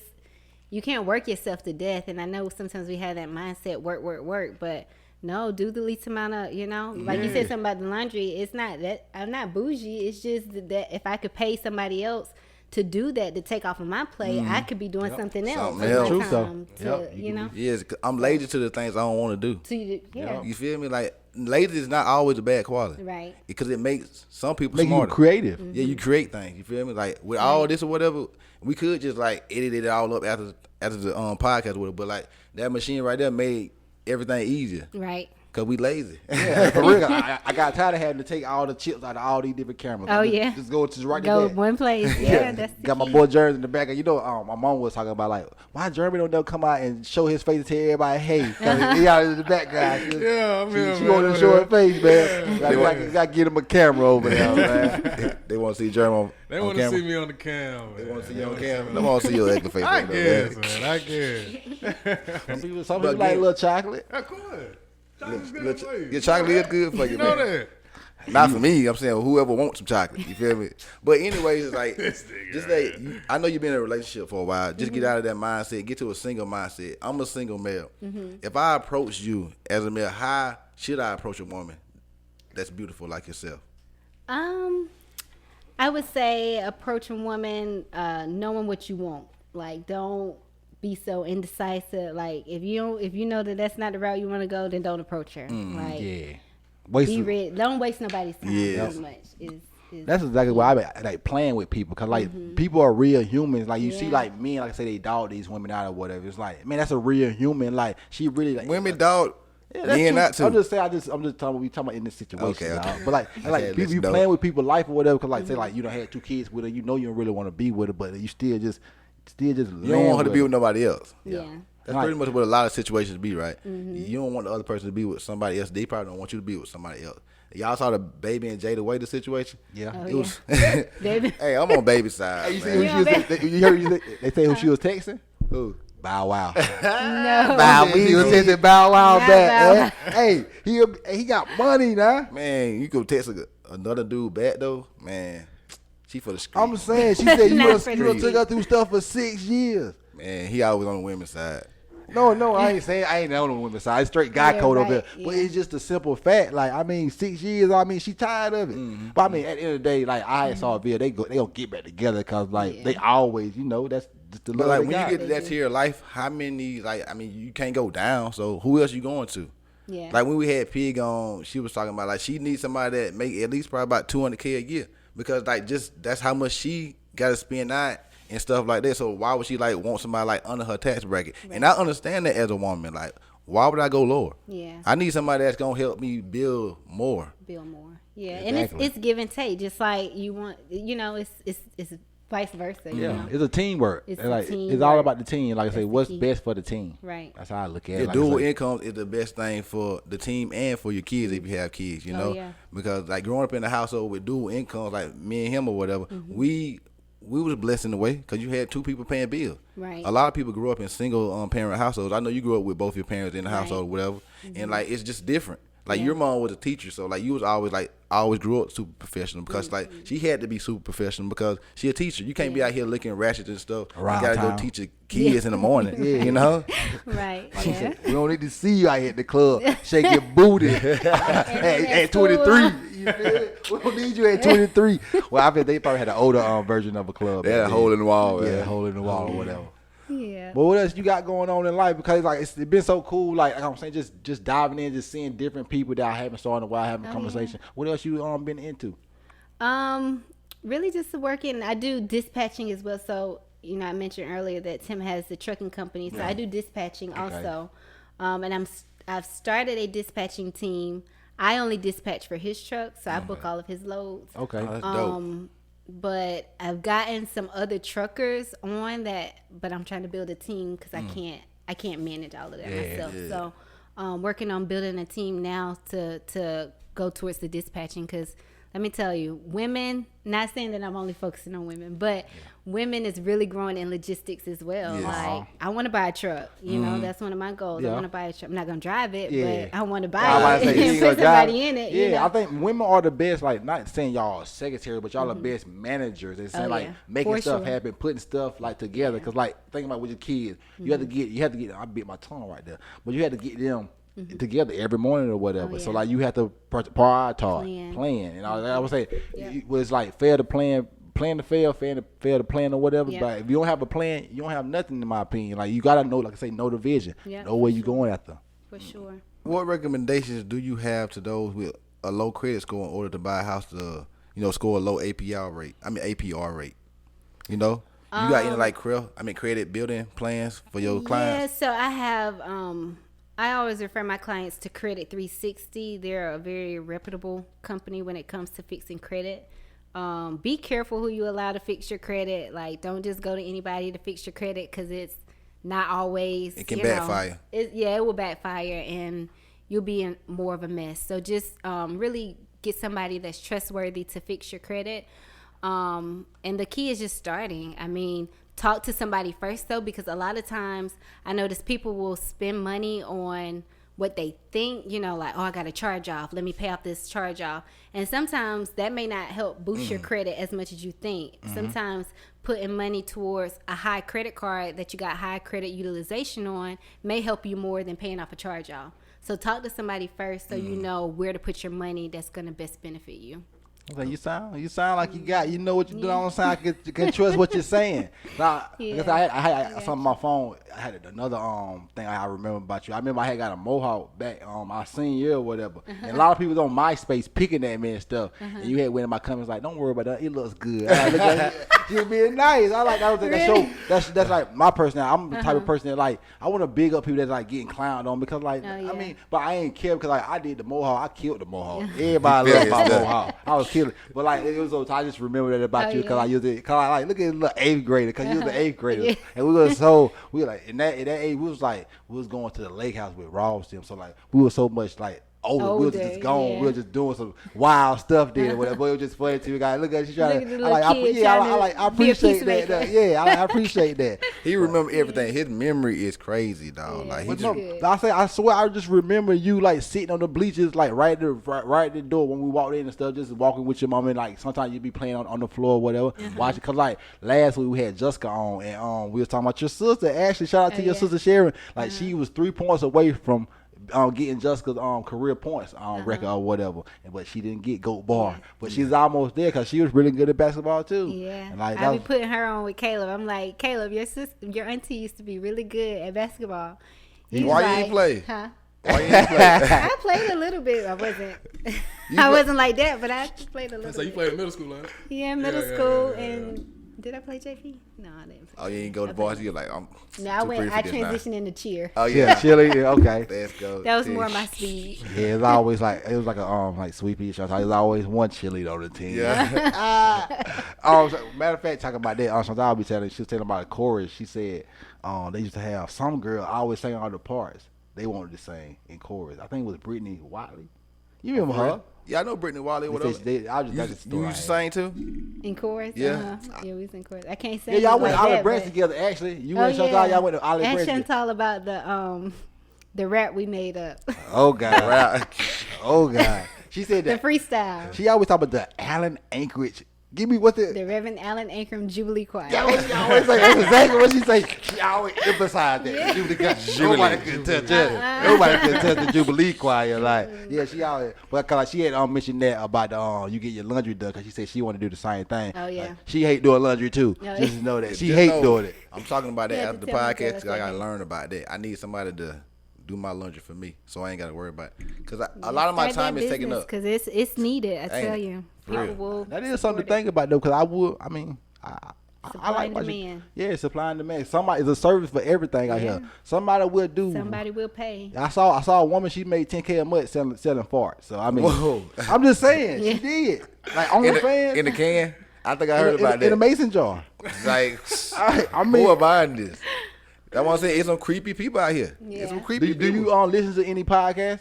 you can't work yourself to death. And I know sometimes we have that mindset, work. But no, do the least amount of, like you said something about the laundry. It's not that I'm not bougie. It's just that if I could pay somebody else to do that, to take off of my plate, I could be doing something else. Something else. with my True, time though. to, you know. Yes, I'm lazy to the things I don't want to do. Yeah. You feel me? Like lazy is not always a bad quality, Right. Because it makes some people Make you smarter. creative. Yeah, you create things. You feel me? Like with all this or whatever, we could just like edit it all up after the podcast with it. But like that machine right there made everything easier. Right. Cause we lazy. Yeah, for real. I got tired of having to take all the chips out of all these different cameras. Oh, Just- yeah. Just go to right Go there. one place. Yeah, that's the Got my key. boy Jeremy in the back. And you know, my mom was talking about like, why Jeremy don't never come out and show his face and tell everybody, hey, he out in the background. Yeah, I'm here, She man. want to show her face, man. Got to get him a camera over there, man. They want to see Jeremy on They on want to camera. see me on the cam. They want to see you on camera. They want to see your ugly face. I right guess, there. man. I guess. Some people But like again- a little chocolate. Of course. Chocolate's good Look, for you. your chocolate is good for you, You know man. that. Not for me. I'm saying whoever wants some chocolate. You feel me? But anyways, it's like This nigga just right like I know you've been in a relationship for a while. Just get out of that mindset. Get to a single mindset. I'm a single male. If I approach you as a male, how should I approach a woman that's beautiful like yourself? I would say approach a woman knowing what you want. Like, don't be so indecisive. Like, if you know that that's not the route you want to go, then don't approach her. Like, Yeah. be ready. Don't waste nobody's time. Yeah. Pretty much is That's exactly why I be like playing with people, cause like people are real humans. Like you see, Yeah. like men, like I say, they dog these women out or whatever. It's like, man, that's a real human. Like she really like Women, dog. Yeah, that's men true. not too. I'm just saying. I'm just talking. We talking about in this situation. Okay, okay. dog. But like Okay, like let people, you you know. playing with people's life or whatever. Cause like say like you don't had 2 kids with her. You know you don't really want to be with her, but you still just. You don't want her to be with nobody else. yeah. That's Right. pretty much what a lot of situations be, right? You don't want the other person to be with somebody else. They probably don't want you to be with somebody else. Y'all saw the Baby and Jada Waiter situation? Yeah. Oh, It was. Baby. Hey, I'm on baby side. Hey, you see man. who she was? You heard they say who she was texting? Who? Bow Wow. No. Bow She was Weezy. texting Bow Wow Not back. Bow Hey, he got money now. Man, you go text another dude back though, man. She for the street. I'm saying, she said you Not done for took the her through stuff for 6 years. Man, he always on the women's side. No, I ain't saying I ain't on the women's side. It's straight guy Yeah, code over right, here. But yeah. it's just a simple fact. Like, I mean, 6 years, I mean, she tired of it. But I mean, at the end of the day, like I saw a video, they gonna get back together because like Yeah. they always, that's just the But love like they when got. you get to that tier of life, how many you can't go down. So who else you going to? Yeah. Like when we had Pig on, she was talking about like she needs somebody that make at least probably about $200K a year because like just that's how much she got to spend on and stuff like that. So why would she like want somebody like under her tax bracket? And I understand that as a woman, like why would I go lower? Yeah. I need somebody that's gonna help me build more. Bill Moore. Yeah, Exactly. and it's give and take. Just like you want, it's vice versa. You Yeah, know? it's a teamwork. It's And, a like it's teamwork. all about the team. Like I say, That's the what's key. best for the team? Right. That's how I look at Your it. Like I dual say. income is the best thing for the team and for your kids if you have kids, you Oh, know? yeah. Because like growing up in a household with dual incomes, like me and him or whatever, we was blessed in a way because you had 2 people paying bills. Right. A lot of people grew up in single parent households. I know you grew up with both your parents in the Right. household or whatever, and like it's just different. Like Yeah. your mom was a teacher, so like you was always grew up super professional because like she had to be super professional because she a teacher. You can't be Yeah. out here looking ratchet and stuff. Around you gotta town. go teach your kids in the morning. You know. Right. Like I Yeah. said, we don't need to see you out here at the club shaking booty at 23. You feel it? We don't need you at 23. Well, I bet they probably had an older version of a club. They had a back hole then. in the wall. Yeah, man. hole in the wall or whatever. Yeah. But what else you got going on in life? Because like it's been so cool. Like I'm saying, just diving in, just seeing different people that I haven't saw in a while, having a conversation. What else you been into? Really just working. I do dispatching as well. So, I mentioned earlier that Tim has the trucking company. So I do dispatching also. And I've started a dispatching team. I only dispatch for his truck, so I book all of his loads. Okay. Oh, that's dope. But I've gotten some other truckers on that, but I'm trying to build a team because I can't manage all of that myself. yeah. So working on building a team now to go towards the dispatching because let me tell you, women, not saying that I'm only focusing on women, but women is really growing in logistics as well. Yes. Like, I want to buy a truck. You know, that's one of my goals. Yeah. I want to buy a truck. I'm not going to drive it, Yeah. but I want to I buy was it about to say, you and ain't put gonna drive- somebody in it. Yeah, you know? I think women are the best. Like, not saying y'all are secretary, but y'all are best managers. They saying Oh, like yeah. making For stuff sure. happen, putting stuff like together. Cause like thinking about with your kids, you have to get. I bit my tongue right there, but you had to get them together every morning or whatever. Oh, So yeah. like you have to prioritize, plan, and all that. I would say Yeah. it was like fair to plan plan to fail to plan or whatever. Yeah. But if you don't have a plan, you don't have nothing, in my opinion. Like, you gotta know, like I say, know the vision, Yeah, know where you going after. For sure. What recommendations do you have to those with a low credit score in order to buy a house to, score a low APR rate? I mean APR rate. You got any like credit building plans for your clients? Yeah, so I have I always refer my clients to Credit 360. They're a very reputable company when it comes to fixing credit. Be careful who you allow to fix your credit. Like, don't just go to anybody to fix your credit, because it's not always. It can backfire. It will backfire, and you'll be in more of a mess. So just really get somebody that's trustworthy to fix your credit. And the key is just starting. I mean, talk to somebody first, though, because a lot of times I notice people will spend money on what they think, like, oh, I got a charge off. Let me pay off this charge off. And sometimes that may not help boost your credit as much as you think. Sometimes putting money towards a high credit card that you got high credit utilization on may help you more than paying off a charge off. So talk to somebody first so you know where to put your money that's going to best benefit you. Okay, you sound like you know what you're doing. I don't sound like you can trust what you're saying. Now, because I had something on my phone. I had another thing I remember about you. I remember I had got a mohawk back my senior year or whatever. And a lot of people on MySpace picking at me and stuff. And you had one of my comments like, "Don't worry about that. It looks good." I look at you being nice. I was like, Really? that's like my personality. I'm the type of person that like I want to big up people that's like getting clowned on, because like I mean, but I ain't care, because like I did the mohawk. I killed the mohawk. Everybody loved my mohawk. I was killing. But like it was, I just remember that about you, because I used it. Cause I like, look at the little 8th grader, because you was the 8th grader, and we were like in that age, we was going to the lake house with Ross them. So like we were so much like older. We were just gone. Yeah. We were just doing some wild stuff there, whatever. But it was just funny to me. Guys, look at she trying to. I appreciate that. Yeah, I appreciate that. He remember everything. His memory is crazy, dog. Yeah. Like he But just, no, I swear, I just remember you like sitting on the bleachers, like right at the door when we walked in and stuff, just walking with your mom, and like sometimes you'd be playing on the floor or whatever, watching. Cause like last week we had Jessica on, and we was talking about your sister Ashley. Shout out to your sister Sharon. Like she was 3 points away from getting Jessica's career points record or whatever, but she didn't get GOAT bar. But she's almost there, because she was really good at basketball too. Yeah, and like, I be putting her on with Caleb. I'm like, Caleb, your auntie used to be really good at basketball. He's why like, you ain't play? Huh? Why you ain't play? I played a little bit. I wasn't. I wasn't like that, but I played a little. So you bit. played in middle school, huh? Yeah, middle school, and did I play JV? No, I didn't. Oh, you ain't go to varsity? You're like, I'm. No, I transitioned into cheer. Oh yeah, yeah, Chili. Okay. let's go. That was more my speed. Yeah, it's always like it was like a like sweepy shot. There's always one cheerleader on the team. Yeah. Matter of fact, talking about that, sometimes I'll be telling. She was telling about a chorus. She said, they used to have some girl always sing all the parts they wanted to sing in chorus. I think it was Brittany Wiley. You remember her? Yeah, I know Brittany Wiley. What else? You You used to sing too? In chorus? Yeah. Yeah, we was in chorus. I can't say. Yeah, y'all went to like Olive that, Branch but- together. Actually, you and Chantal, y'all went to Olive Ask Branch. Chantal about the rap we made up. Oh God, Right. oh God. She said The that. freestyle. She always talk about the Allen Anchorage. Give me what The Reverend Allen Ankrum Jubilee Choir. She always say, that's exactly what she say. She always emphasize that. Nobody could touch her. Nobody could touch the Jubilee Choir. Like, yeah, she always. But cause she had mentioned that about you get your laundry done, because she said she want to do the same thing. Oh, yeah. Like, she hate doing laundry too. Oh, Just yeah. know that she Just hate know, doing it. I'm talking about that You have after to the tell me, podcast, girl, 'cause I gotta okay. learn about that. I need somebody to do my laundry for me, so I ain't gotta worry about it. Because a lot of my time is taken up. because it's needed. I tell Ain't it? you, For people real. will. That is something to support think about though, because I Supply like and what demand. yeah, supply and demand. Somebody is a service for everything out here. Somebody will do. it. Somebody will pay. I saw a woman. She made $10K a month selling farts. So I mean, Whoa. I'm just saying Yeah. she did. Like on the fans In the can? I think I heard about that. in a mason jar. Like, I mean, who are buying this? That's what I'm saying. It's some creepy people out here. Yeah. It's some do, creepy do people. you listen to any podcast?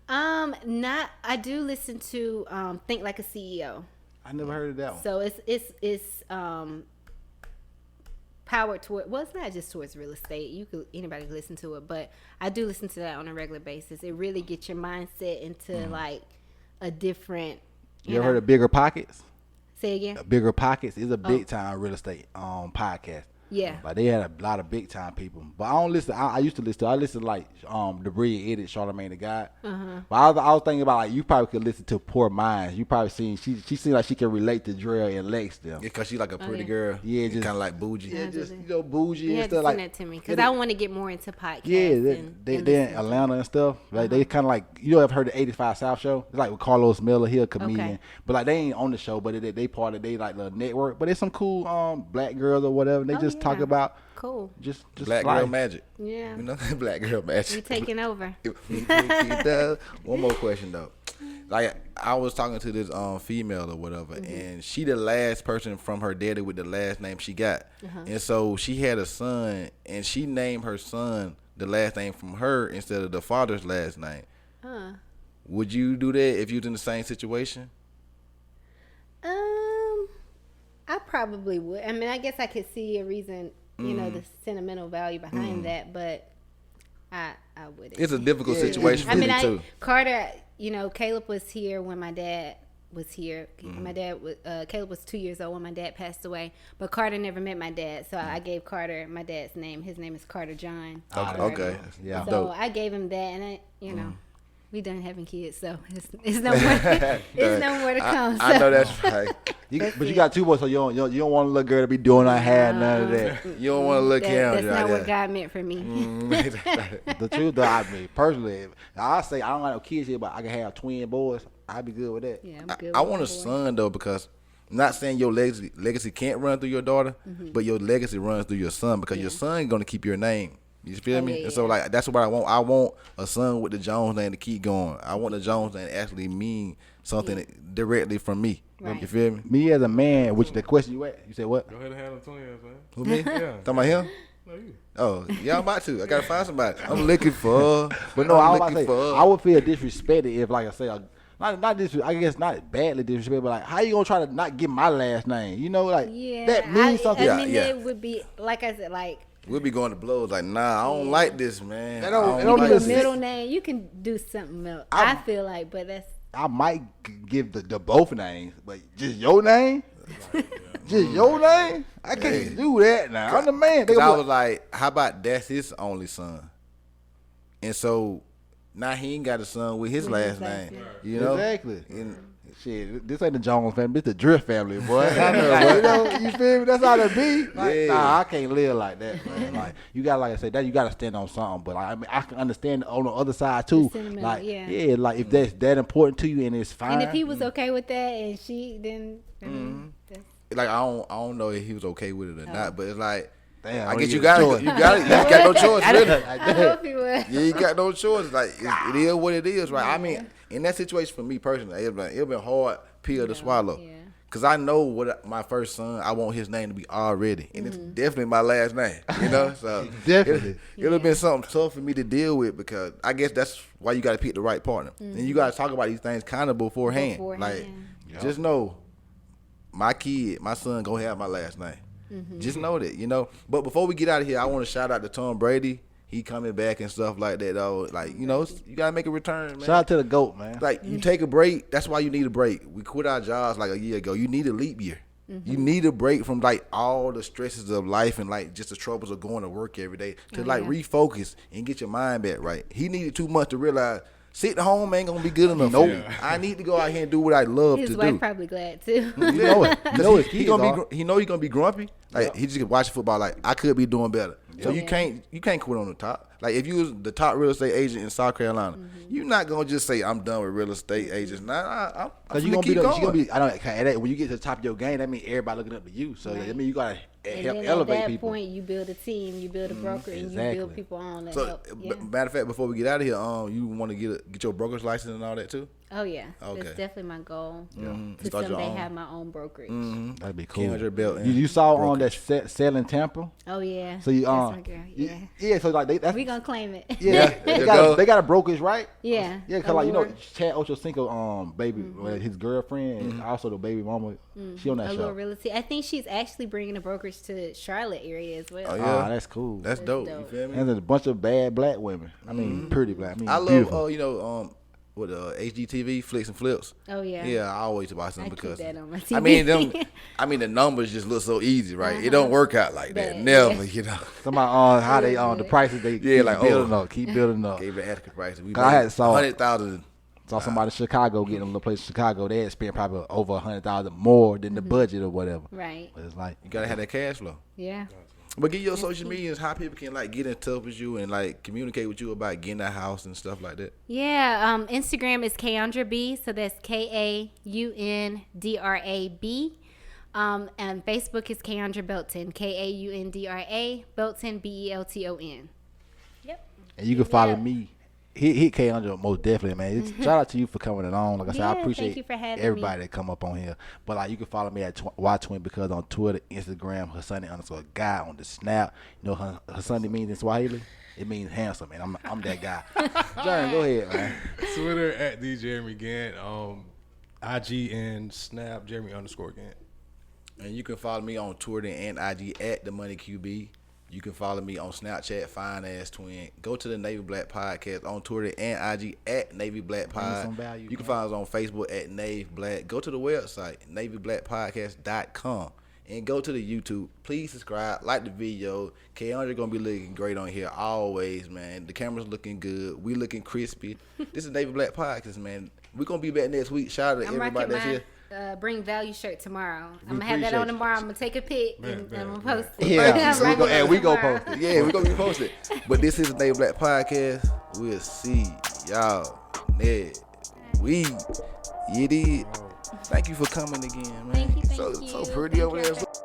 Not. I do listen to Think Like a CEO. I never heard of that one. So it's powered toward. Well, it's not just towards real estate. Anybody can listen to it, but I do listen to that on a regular basis. It really gets your mindset into like a different. You ever heard of Bigger Pockets? Say again. Bigger Pockets is a big time real estate podcast. Yeah. Like they had a lot of big time people, but I don't listen. I used to listen. I listen to like the Brilliant Edit, Charlamagne the God. But I was thinking about like you probably could listen to Poor Minds. You probably seen she seems like she can relate to Drell and Lex them. Yeah, cause she like a pretty girl. Yeah, just kind of like bougie. Yeah, just bougie You and had to stuff send like. that to me because I want to get more into podcasts. Yeah, they and in Atlanta and stuff. Like they kind of like ever heard the 85 South show? It's like with Carlos Miller, he a comedian, Okay. but like they ain't on the show, but they part of they like the network. But it's some cool black girls or whatever. And they just talk about cool. just Black life. girl magic. Yeah. You know, black girl magic. We taking over. One more question though. Like I was talking to this female or whatever, and she the last person from her daddy with the last name she got, and so she had a son, and she named her son the last name from her instead of the father's last name. Would you do that if you was in the same situation? I probably would. I mean, I guess I could see a reason, you know, the sentimental value behind that, but I wouldn't. It's a difficult situation for I mean, me too. Carter, you know, Caleb was here when my dad was here. My dad was Caleb was 2 years old when my dad passed away, but Carter never met my dad, so I gave Carter my dad's name. His name is Carter John. Okay. Yeah. So Dope. I gave him that, and you know, we done having kids, so it's no more. It's no more to come. I so. know that's right. But you got two boys, so you don't want a little girl to be doing her hair, none of that. You don't want to look That's at not right what there. God meant for me. The truth, though, I mean, personally, I say I don't got no kids here, but I can have twin boys. I'd be good with that. Yeah, I'm good. I with want a my boy. son though, because I'm not saying your legacy can't run through your daughter, but your legacy runs through your son, because your son gonna keep your name. You feel me? yeah, And so like that's what I want. I want a son with the Jones name to keep going. I want the Jones name to actually mean something directly from me. Right. You feel me? Me as a man, which the question you said what? Go ahead and have them twins, man. Who me? Yeah. Talking about him? No, you. Oh, yeah, I'm about to. I gotta find somebody. I'm looking for. But no, I'm I was about to looking say, I would feel disrespected if, like I say, not I guess not badly disrespected, but like, how you gonna try to not get my last name? You know, like Yeah, that means something. I mean, Yeah. it would be like I said, like We'll be going to blows like, nah, I don't like this, man. It don't you even do a sit- middle name. You can do something else. I feel like, but that's I might give the both names, but just your name, just your name. I can't do that now. I'm the man. They Cause I gonna was like, how about that's his only son? And so now he ain't got a son with his last name. You know? Exactly. And Shit, this ain't the Jones family. This the Drift family, boy. I know, you know, you feel me? That's how it be. Like, Yeah. Nah, I can't live like that, man. Like, you got, like I said, that you got to stand on something. But I mean, I can understand on the other side too. sentimental, Like, yeah. like if that's that important to you and it's fine. and if he was okay with that, and she then that's, like I don't know if he was okay with it or not, but it's like, Damn, I what guess do you you got do? it. You got no choice, really. I hope he was. Yeah, you got no choice. Like it is what it is, right? I mean, in that situation for me personally, it been hard pill to swallow. Yeah. Cause I know what my first son, I want his name to be already, and it's definitely my last name. You know, so Definitely. it'll have been something tough for me to deal with, because I guess that's why you got to pick the right partner, and you got to talk about these things kind of beforehand. Like, just know, my son gonna have my last name. Just know that, you know. But before we get out of here, I want to shout out to Tom Brady. He coming back and stuff like that, though. Like, you know, you gotta make a return, man. Shout out to the GOAT, man. Like, you take a break. That's why you need a break. We quit our jobs like a year ago. You need a leap year. You need a break from like all the stresses of life and like just the troubles of going to work every day to refocus and get your mind back right. He needed 2 months to realize sitting home ain't gonna be good enough. Nope. I need to go out here and do what I love His to wife do. probably glad too. You know it. You know his he kids gonna are. be he know he gonna be grumpy. Like he just watching football. Like I could be doing better. So you can't quit on the top. Like if you was the top real estate agent in South Carolina, you're not gonna just say I'm done with real estate agents. Nah, I'm Cause you gonna gonna be, keep you going. gonna be. I don't. When you get to the top of your game, that means everybody looking up to you. So I mean, you gotta And help then elevate at that people. point, you build a team, you build a broker, and you exactly. build people on that So help. Yeah. matter of fact, before we get out of here, you want to get your broker's license and all that too? Oh yeah, Okay. that's definitely my goal. To Start your someday own. have my own brokerage. That'd be cool. Kaundra Belton. You saw on that selling Tampa. Oh yeah. So you that's my girl. Yeah. yeah. So like that's We gonna claim it. yeah. they got a brokerage, right? Yeah. Yeah, cause like you know Allure. Chad Ochocinco, baby, his girlfriend, and also the baby mama, she on that Allure show. Realty. I think she's actually bringing a brokerage to Charlotte area as well. Oh, yeah. Ah, that's cool. That's dope. You dope. feel me? And there's a bunch of bad black women. I mean, pretty black. I mean, I love, beautiful. with HGTV flicks and flips. Oh yeah. Yeah, I always watch them I keep because that on my TV. the numbers just look so easy, right? It don't work out like that. But, Never, Somebody how they the prices they keep like, building up, keep building up. Gave it asking prices. We I had made saw- 100,000. Saw somebody in Chicago getting a little place in Chicago. They had spent probably over 100,000 more than the budget or whatever. Right. But it's like You gotta have that cash flow. Yeah. But get your social medias, how people can like get in touch with you and like communicate with you about getting that house and stuff like that. Yeah. Instagram is Kaundra B. So that's KAUNDRAB. And Facebook is Kaundra Belton. KAUNDRA Belton BELTON. Yep. and you can follow me. Hit K under most definitely, man. Shout out to you for coming along. Like I said, I Yeah, thank appreciate you for having everybody me. that come up on here. But like you can follow me at Y20 because on Twitter, Instagram, Hassani_guy on the Snap. You know what Hassani means in Swahili? It means handsome, man. I'm that guy. Jeremy, go ahead, man. Twitter at the Jeremy Gant. IG and Snap Jeremy_Gant. And you can follow me on Twitter and IG at TheMoneyQB. You can follow me on Snapchat, Fine Ass Twin. Go to the Navy Black Podcast on Twitter and IG at Navy Black Pod. some value, You can man. find us on Facebook at Navy Black. Go to the website, NavyBlackPodcast.com. And go to the YouTube. Please subscribe, like the video. Kaundra gonna be looking great on here always, man. The camera's looking good. We looking crispy. This is Navy Black Podcast, man. We're gonna be back next week. Shout out to I'm everybody rocking that's here. my Bring Value shirt tomorrow. I'm We going to have that appreciate on you. tomorrow. I'm going to take a pic and I'm going to post it. Yeah, I'm rocking it we go tomorrow. post it. Yeah, we're gonna be posted. But this is the Navy Black Podcast. We'll see y'all next week. You did. Thank you for coming again, man. Thank you, so thank so you. pretty Thank over you. there.